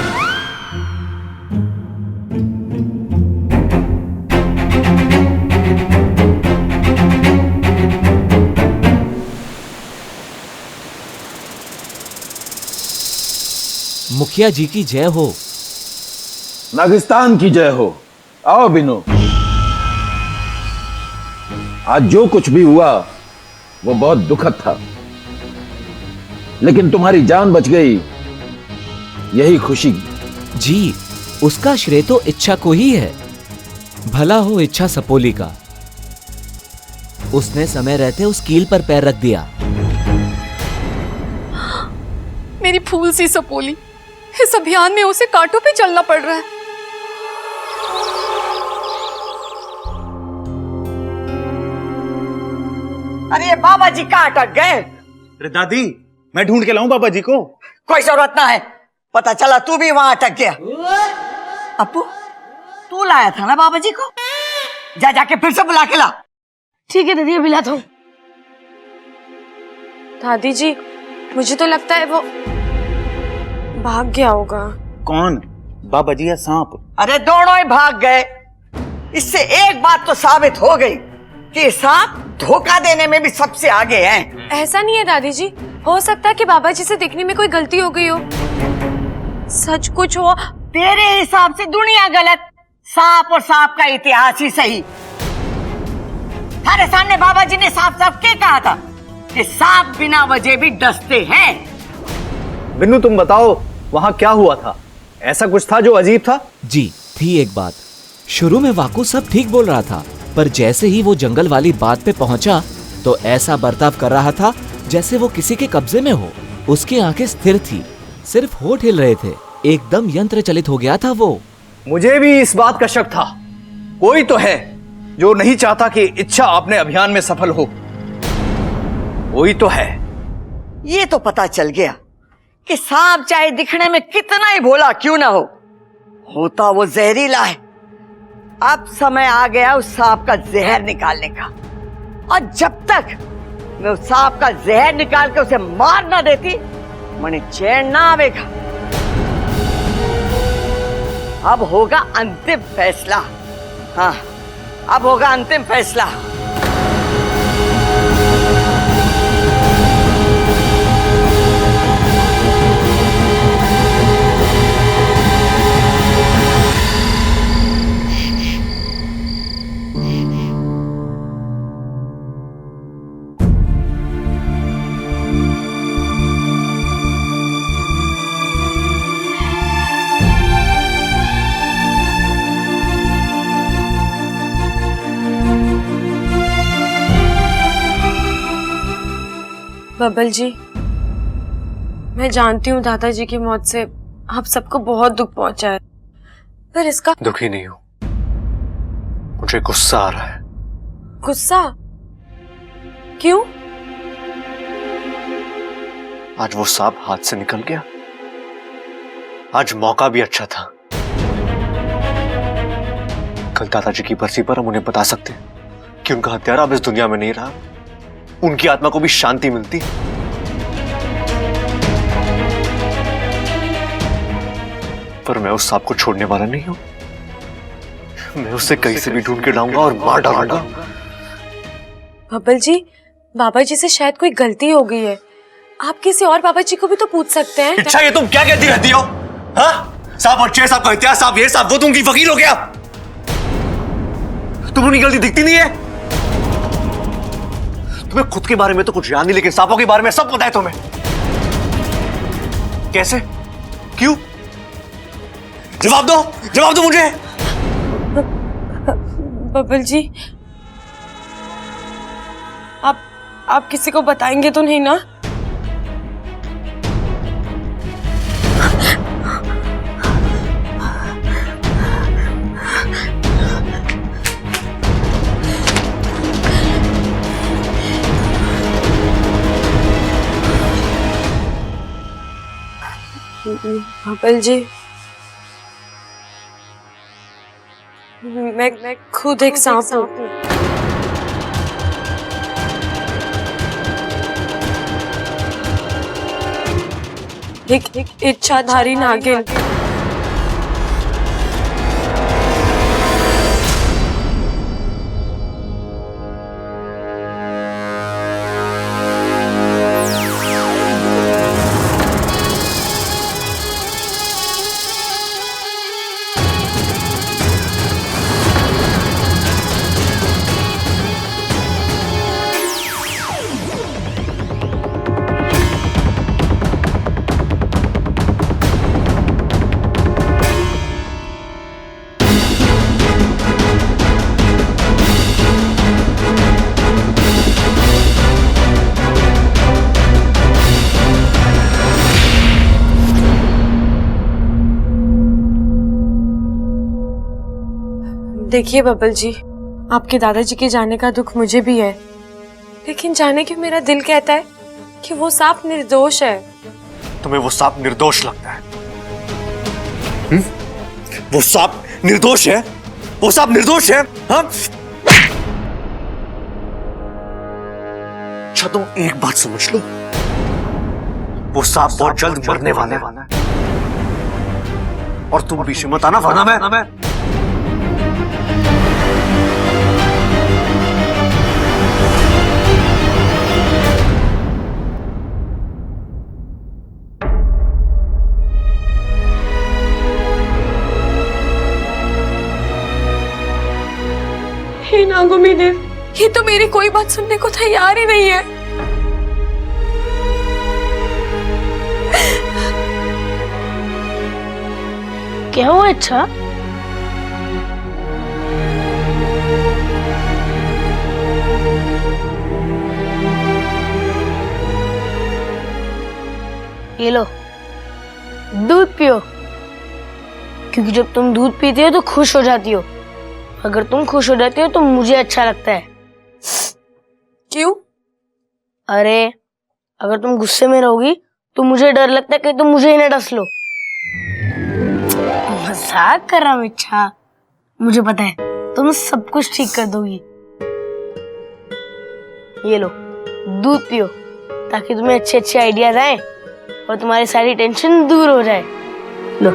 मुखिया जी की जय हो। नागिस्तान की जय हो। आओ बिनु। आज जो कुछ भी हुआ वो बहुत दुखद था, लेकिन तुम्हारी जान बच गई, यही खुशी। जी, उसका श्रेय तो इच्छा को ही है। भला हो इच्छा सपोली का। उसने समय रहते उस कील पर पैर रख दिया। मेरी फूल सी सपोली, इस अभियान में उसे कांटों पे चलना पड़ रहा है। अरे ये बाबा जी कहाँ अटक गए? अरे दादी, मैं ढूंढ के लाऊं बाबा जी को? कोई जरूरत ना है, पता चला तू भी वहां अटक गया। अपू, तू लाया था ना बाबा जी को? जा जाके फिर से बुला के ला। ठीक है दीदी, अभी लाता हूँ। दादी जी, मुझे तो लगता है वो भाग गया होगा। कौन, बाबा जी या सांप? अरे दोनों ही भाग गए। इससे एक बात तो साबित हो गई कि सांप धोखा देने में भी सबसे आगे हैं। ऐसा नहीं है दादी जी, हो सकता है कि बाबा जी से देखने में कोई गलती हो गई हो। सच कुछ हो। तेरे हिसाब से दुनिया गलत, सांप और सांप का इतिहास ही सही। थारे सामने बाबा जी ने साफ साफ क्या कहा था कि सांप बिना वजह भी डसते हैं। बिन्नू तुम बताओ, वहां क्या हुआ था? ऐसा कुछ था जो अजीब था? जी थी एक बात। शुरू में वाकू सब ठीक बोल रहा था, पर जैसे ही वो जंगल वाली बात पे पहुंचा तो ऐसा बर्ताव कर रहा था जैसे वो किसी के कब्जे में हो। उसकी आंखें स्थिर थी, सिर्फ होठ हिल रहे थे। एकदम यंत्र चलित हो गया था वो। मुझे भी इस बात का शक था। कोई तो है जो नहीं चाहता कि इच्छा अपने अभियान में सफल हो। कोई तो है। ये तो पता चल गया कि सांप चाहे दिखने में कितना ही भोला क्यों ना हो, होता वो जहरीला है। अब समय आ गया उस सांप का जहर निकालने का, और जब तक मैं उस सांप का जहर निकाल के उसे मार ना देती, मुझे चैन ना आवेगा। अब होगा अंतिम फैसला। हाँ, अब होगा अंतिम फैसला। बबल जी, मैं जानती हूँ दादाजी की मौत से आप सबको बहुत दुख पहुंचा है, पर इसका दुखी नहीं हूं, मुझे गुस्सा आ रहा है। गुस्सा क्यों? आज वो सांप हाथ से निकल गया। आज मौका भी अच्छा था। कल दादाजी की बरसी पर हम उन्हें बता सकते कि उनका हत्यारा अब इस दुनिया में नहीं रहा, उनकी आत्मा को भी शांति मिलती। पर मैं उस सांप को छोड़ने वाला नहीं हूं। मैं उसे कहीं से भी ढूंढ के लाऊंगा और मार डालूंगा। बबल जी, बाबा जी से शायद कोई गलती हो गई है। आप किसी और बाबा जी को भी तो पूछ सकते हैं। अच्छा, ये तुम क्या कहती रहती हो? हाँ? सांप और शेर सांप का इतिहास, सांप ये सांप वो, तुम की फकीर हो गया। तुम्हें उनकी गलती दिखती नहीं है? तुम्हें खुद के बारे में तो कुछ याद नहीं, लेकिन सांपों के बारे में सब पता है तुम्हें। कैसे? क्यों? जवाब दो मुझे। बबल जी, आप किसी को बताएंगे तो नहीं ना? बबल जी, मैं खुद एक सांप हूँ। एक इच्छाधारी नागिन। देखिए बबल जी, आपके दादाजी के जाने का दुख मुझे भी है, लेकिन जाने के मेरा दिल कहता है कि वो सांप निर्दोष है। तुम्हें वो सांप निर्दोष लगता है? वो सांप निर्दोष है? वो सांप निर्दोष है? हाँ? अच्छा तुम एक बात समझ लो, वो सांप बहुत जल्द मरने वाला है और तुम बीच में मत आना, वरना मैं हे नागोमी देव, ये तो मेरी कोई बात सुनने को तैयार ही नहीं है। क्या हुआ? अच्छा ये लो, दूध पियो, क्योंकि जब तुम दूध पीते हो तो खुश हो जाती हो। अगर तुम खुश हो जाती हो तो मुझे अच्छा लगता है। क्यों? अरे अगर तुम गुस्से में रहोगी तो मुझे डर लगता है कि तुम मुझे ही ना डस लो। मजाक कर रहा हूँ इच्छा, मुझे पता है तुम सब कुछ ठीक कर दोगी। ये लो दूध पियो, ताकि तुम्हें अच्छे अच्छे आइडियाज आए और तुम्हारी सारी टेंशन दूर हो जाए। लो।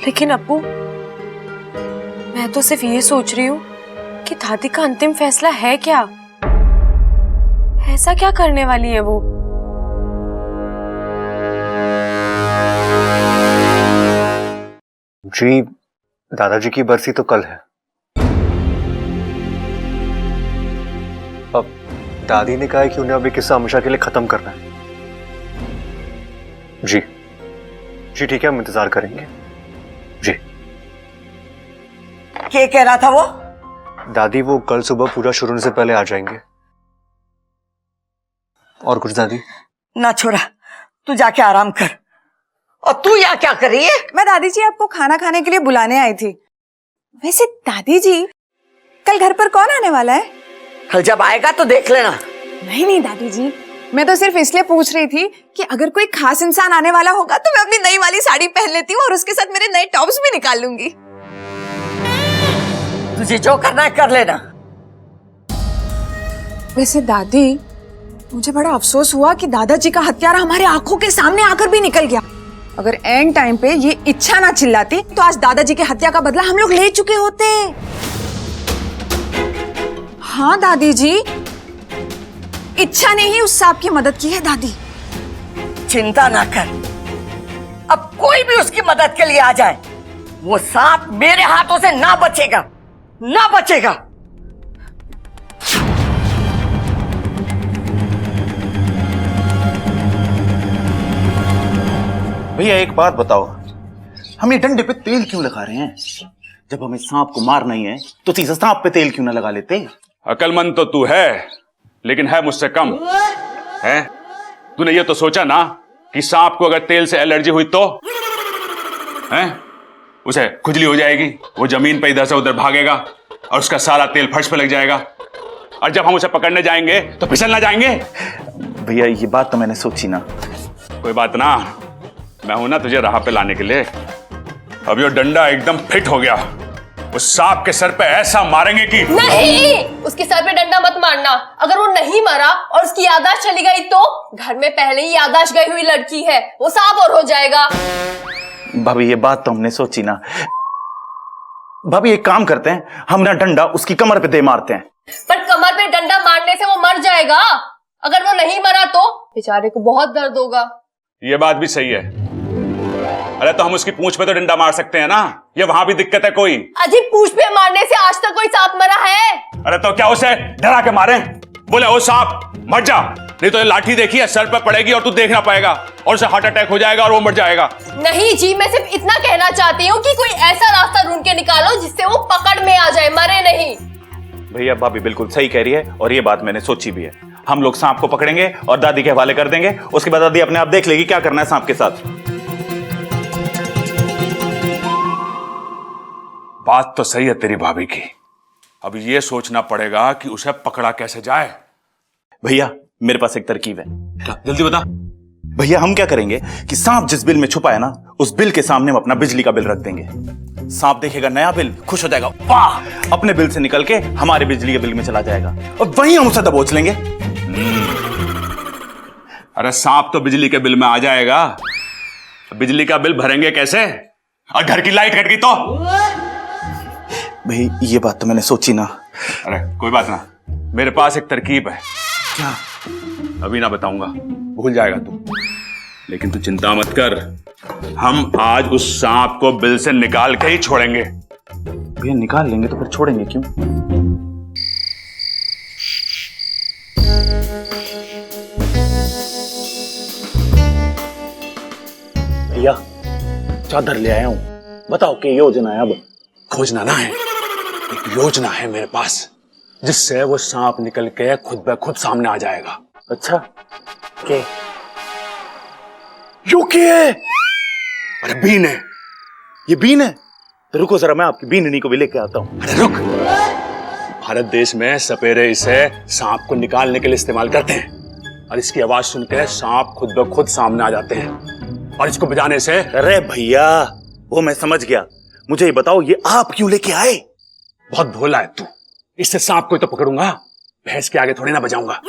लेकिन अप्पू, मैं तो सिर्फ ये सोच रही हूँ कि दादी का अंतिम फैसला है क्या? ऐसा क्या करने वाली है वो? जी, दादाजी की बरसी तो कल है। अब दादी ने कहा है कि उन्हें अभी किस्सा हमेशा के लिए खत्म करना है। जी जी ठीक है, हम इंतजार करेंगे। जी। क्या कह रहा था वो? दादी वो कल सुबह पूजा शुरू होने से पहले आ जाएंगे। और कुछ दादी? ना छोरा, तू जाके आराम कर। और तू यहाँ क्या कर रही है? मैं दादी जी आपको खाना खाने के लिए बुलाने आई थी। वैसे दादी जी, कल घर पर कौन आने वाला है? कल जब आएगा तो देख लेना। नहीं नहीं दादी जी, मैं तो सिर्फ इसलिए पूछ रही थी कि अगर कोई खास इंसान आने वाला होगा तो मैं अपनी नई वाली साड़ी पहन लेती हूँ और उसके साथ मेरे नए टॉप्स भी निकाल लूंगी। तुझे जो करना है कर लेना। वैसे दादी, मुझे बड़ा अफसोस हुआ कि दादाजी का हत्यारा हमारे आंखों के सामने आकर भी निकल गया। अगर एंड टाइम पे ये इच्छा ना चिल्लाती तो आज दादाजी की हत्या का बदला हम लोग ले चुके होते। हाँ दादी जी, इच्छा ने ही उस सांप की मदद की है दादी। चिंता ना कर, अब कोई भी उसकी मदद के लिए आ जाए, वो सांप मेरे हाथों से ना बचेगा, ना बचेगा। भैया एक बात बताओ, हम ये डंडे पे तेल क्यों लगा रहे हैं? जब हमें सांप को मारना ही है तो सीधा सांप पे तेल क्यों ना लगा लेते? अकलमंद तो तू है, लेकिन है मुझसे कम। है तूने ये तो सोचा ना कि सांप को अगर तेल से एलर्जी हुई तो है उसे खुजली हो जाएगी, वो जमीन पे इधर से उधर भागेगा और उसका सारा तेल फर्श पे लग जाएगा, और जब हम उसे पकड़ने जाएंगे तो फिसल ना जाएंगे। भैया ये बात तो मैंने सोची ना। कोई बात ना, मैं हूं ना तुझे राह पे लाने के लिए। अब ये डंडा एकदम फिट हो गया, उस सांप के सर पे ऐसा मारेंगे कि नहीं, उसके सर पे डंडा मत मारना। अगर वो नहीं मरा और उसकी याददाश्त चली गई तो घर में पहले ही याददाश्त गई हुई लड़की है, वो सांप और हो जाएगा। भाभी ये बात तो हमने सोची ना। भाभी एक काम करते हैं, हम ना डंडा उसकी कमर पे दे मारते हैं। पर कमर पे डंडा मारने से वो मर जाएगा। अगर वो नहीं मरा तो बेचारे को बहुत दर्द होगा। ये बात भी सही है। अरे तो हम उसकी पूंछ पे तो डंडा मार सकते हैं ना, ये वहां भी दिक्कत है कोई? अजी पूंछ पे मारने से आज तक कोई सांप मरा है? अरे तो क्या उसे डरा के मारे? बोले ओ सांप मर जा, नहीं तो ये लाठी देखी है सर पे पड़ेगी और तू देख ना पाएगा और उसे हार्ट अटैक हो जाएगा और वो मर जाएगा। नहीं जी, मैं सिर्फ इतना कहना चाहती हूँ कि कोई ऐसा रास्ता ढूंढ के निकालो जिससे वो पकड़ में आ जाए, मरे नहीं। भैया भाभी बिल्कुल सही कह रही है और ये बात मैंने सोची भी है। हम लोग सांप को पकड़ेंगे और दादी के हवाले कर देंगे, उसके बाद दादी अपने आप देख लेगी क्या करना है सांप के साथ। बात तो सही है तेरी भाभी की, अब ये सोचना पड़ेगा कि उसे पकड़ा कैसे जाए। भैया मेरे पास एक तरकीब है। क्या? जल्दी बता। भैया हम क्या करेंगे कि सांप जिस बिल में छुपा है ना, उस बिल के सामने हम अपना बिजली का बिल रख देंगे। सांप देखेगा नया बिल, खुश हो जाएगा, वाह, अपने बिल से निकल के हमारे बिजली के बिल में चला जाएगा और वहीं हम उसे दबोच लेंगे। अरे सांप तो बिजली के बिल में आ जाएगा, बिजली का बिल भरेंगे कैसे? और घर की लाइट कट गई तो? भाई ये बात तो मैंने सोची ना। अरे कोई बात ना, मेरे पास एक तरकीब है। क्या? अभी ना बताऊंगा, भूल जाएगा तू, लेकिन तू चिंता मत कर, हम आज उस सांप को बिल से निकाल के ही छोड़ेंगे। भैया निकाल लेंगे तो फिर छोड़ेंगे क्यों? भैया चादर ले आया हूं, बताओ क्या योजना है? अब खोजना ना है, एक योजना है मेरे पास जिससे वो सांप निकल के खुद ब खुद सामने आ जाएगा। अच्छा के यू के? अरे बीन है। ये बीन है? तो रुको जरा मैं आपकी बीननी को भी लेके आता हूं। अरे रुक, भारत देश में सपेरे इसे सांप को निकालने के लिए इस्तेमाल करते हैं और इसकी आवाज सुनकर सांप खुद ब खुद सामने आ जाते हैं और इसको बजाने से। अरे भैया वो मैं समझ गया, मुझे ये बताओ ये आप क्यों लेके आए? बहुत भोला है तू, इससे सांप को ही तो पकड़ूंगा, भैंस के आगे थोड़ी ना बजाऊंगा।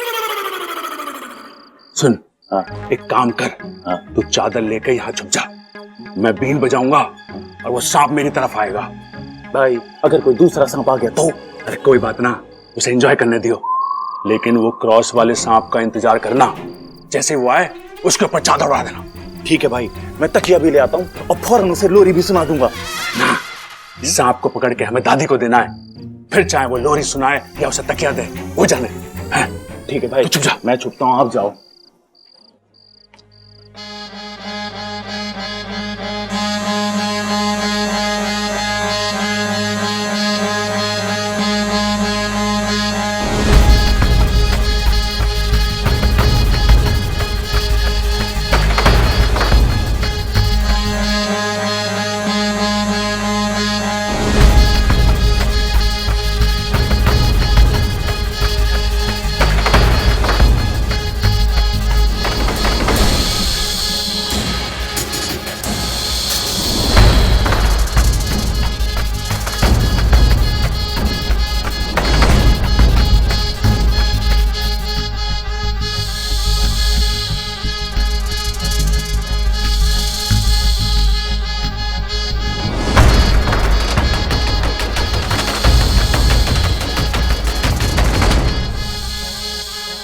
सुन, एक काम कर, तू चादर लेकर यहां छुप जा, मैं बीन बजाऊंगा और वो सांप मेरी तरफ आएगा। भाई अगर कोई दूसरा सांप आ गया तो? अरे कोई बात ना, उसे एंजॉय करने दियो, लेकिन वो क्रॉस वाले सांप का इंतजार करना, जैसे वो आए उसके ऊपर चादर उड़ा देना। ठीक है भाई, मैं तकिया भी ले आता हूं और फौरन उसे लोरी भी सुना दूंगा। ना, सांप को पकड़ के हमें दादी को देना है, फिर चाहे वो लोरी सुनाए या उसे तकिया दे, वो जाने। ठीक है भाई, चुप जा। मैं छुपता हूं, आप जाओ।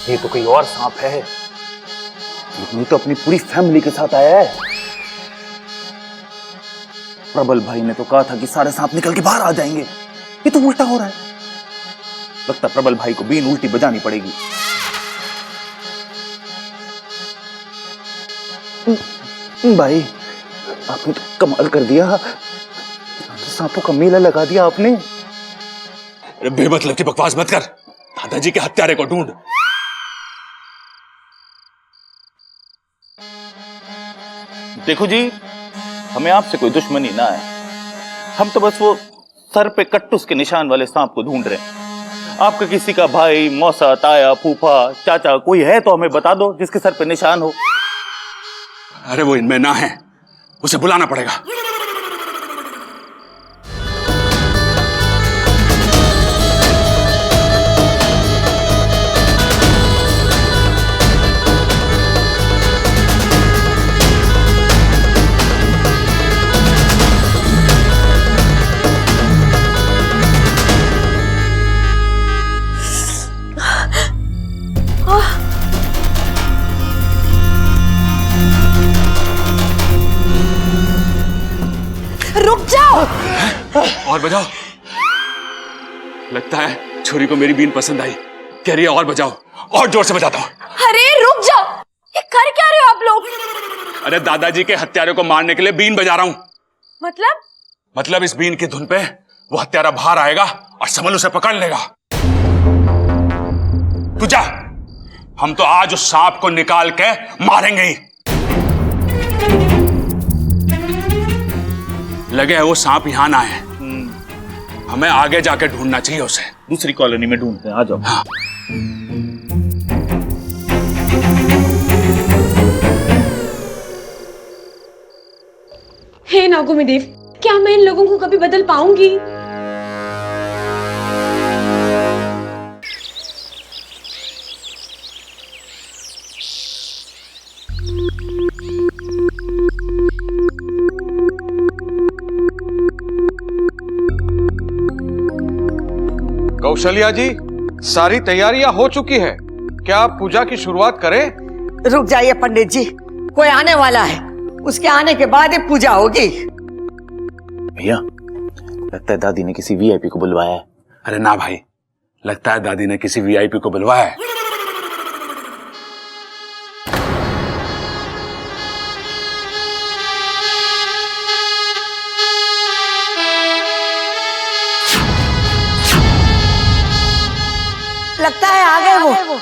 ये तो कोई और सांप है, लेकिन तो अपनी पूरी फैमिली के साथ आया है। प्रबल भाई ने तो कहा था कि सारे सांप निकल के बाहर आ जाएंगे, ये तो उल्टा हो रहा है। लगता प्रबल भाई को बीन उल्टी बजानी पड़ेगी। भाई आपने तो कमाल कर दिया, तो सांपों का मेला लगा दिया आपने। अरे बेमतलब की बकवास मत कर, दादाजी के हत्यारे को ढूंढ। देखो जी, हमें आपसे कोई दुश्मनी ना है, हम तो बस वो सर पे कट्टुस के निशान वाले सांप को ढूंढ रहे हैं। आपका किसी का भाई, मौसा, ताया, फूफा, चाचा कोई है तो हमें बता दो जिसके सर पे निशान हो। अरे वो इनमें ना है, उसे बुलाना पड़ेगा। रुक जाओ। और बजाओ। लगता है छोरी को मेरी बीन पसंद आई, कह रही है और बजाओ, और जोर से बजाता हूं। अरे रुक जाओ, ये कर क्या रहे हो आप लोग? अरे दादाजी के हत्यारे को मारने के लिए बीन बजा रहा हूं। मतलब इस बीन की धुन पे वो हत्यारा बाहर आएगा और समल उसे पकड़ लेगा। तू जा, हम तो आज उस सांप को निकाल के मारेंगे ही। लगे है वो सांप यहां ना है, हमें आगे जाके ढूंढना चाहिए उसे। दूसरी कॉलोनी में ढूंढते हैं, आ जाओ। हाँ। हे नागोमेदेव, क्या मैं इन लोगों को कभी बदल पाऊंगी? कौशल्या जी, सारी तैयारियां हो चुकी है, क्या आप पूजा की शुरुआत करें? रुक जाइए पंडित जी, कोई आने वाला है, उसके आने के बाद ही पूजा होगी। भैया, लगता है दादी ने किसी वीआईपी को बुलवाया है। अरे ना भाई, लगता है दादी ने किसी वीआईपी को बुलवाया है। लगता है आ गए वो।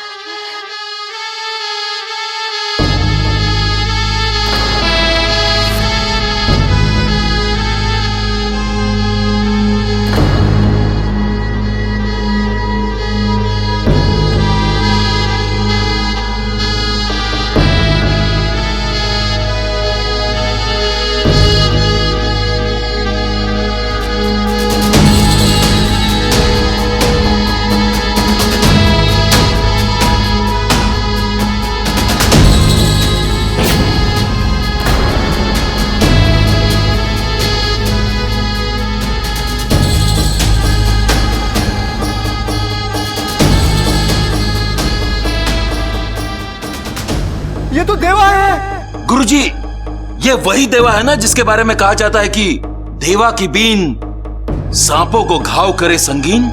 ये तो देवा है। गुरुजी, ये वही देवा है ना जिसके बारे में कहा जाता है कि देवा की बीन सांपों को घाव करे संगीन।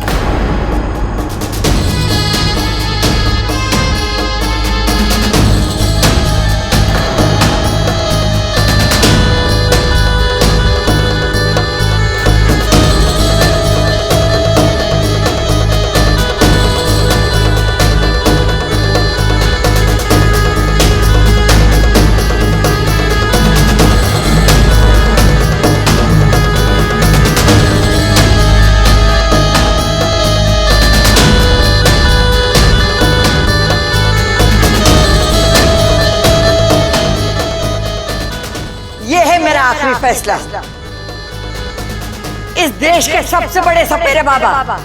आखिरी फैसला। इस देश के सबसे बड़े सपेरे बाबा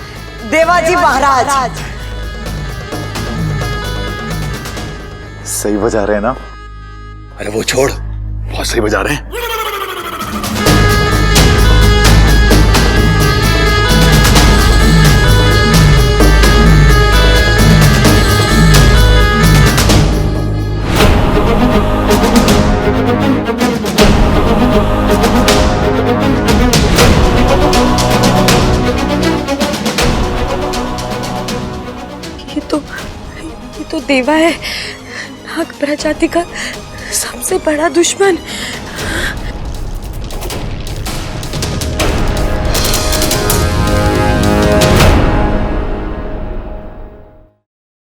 देवाजी महाराज सही बजा रहे हैं ना? अरे वो छोड़, बहुत सही बजा रहे हैं। ये तो देवा है, नाग प्रजाति का सबसे बड़ा दुश्मन।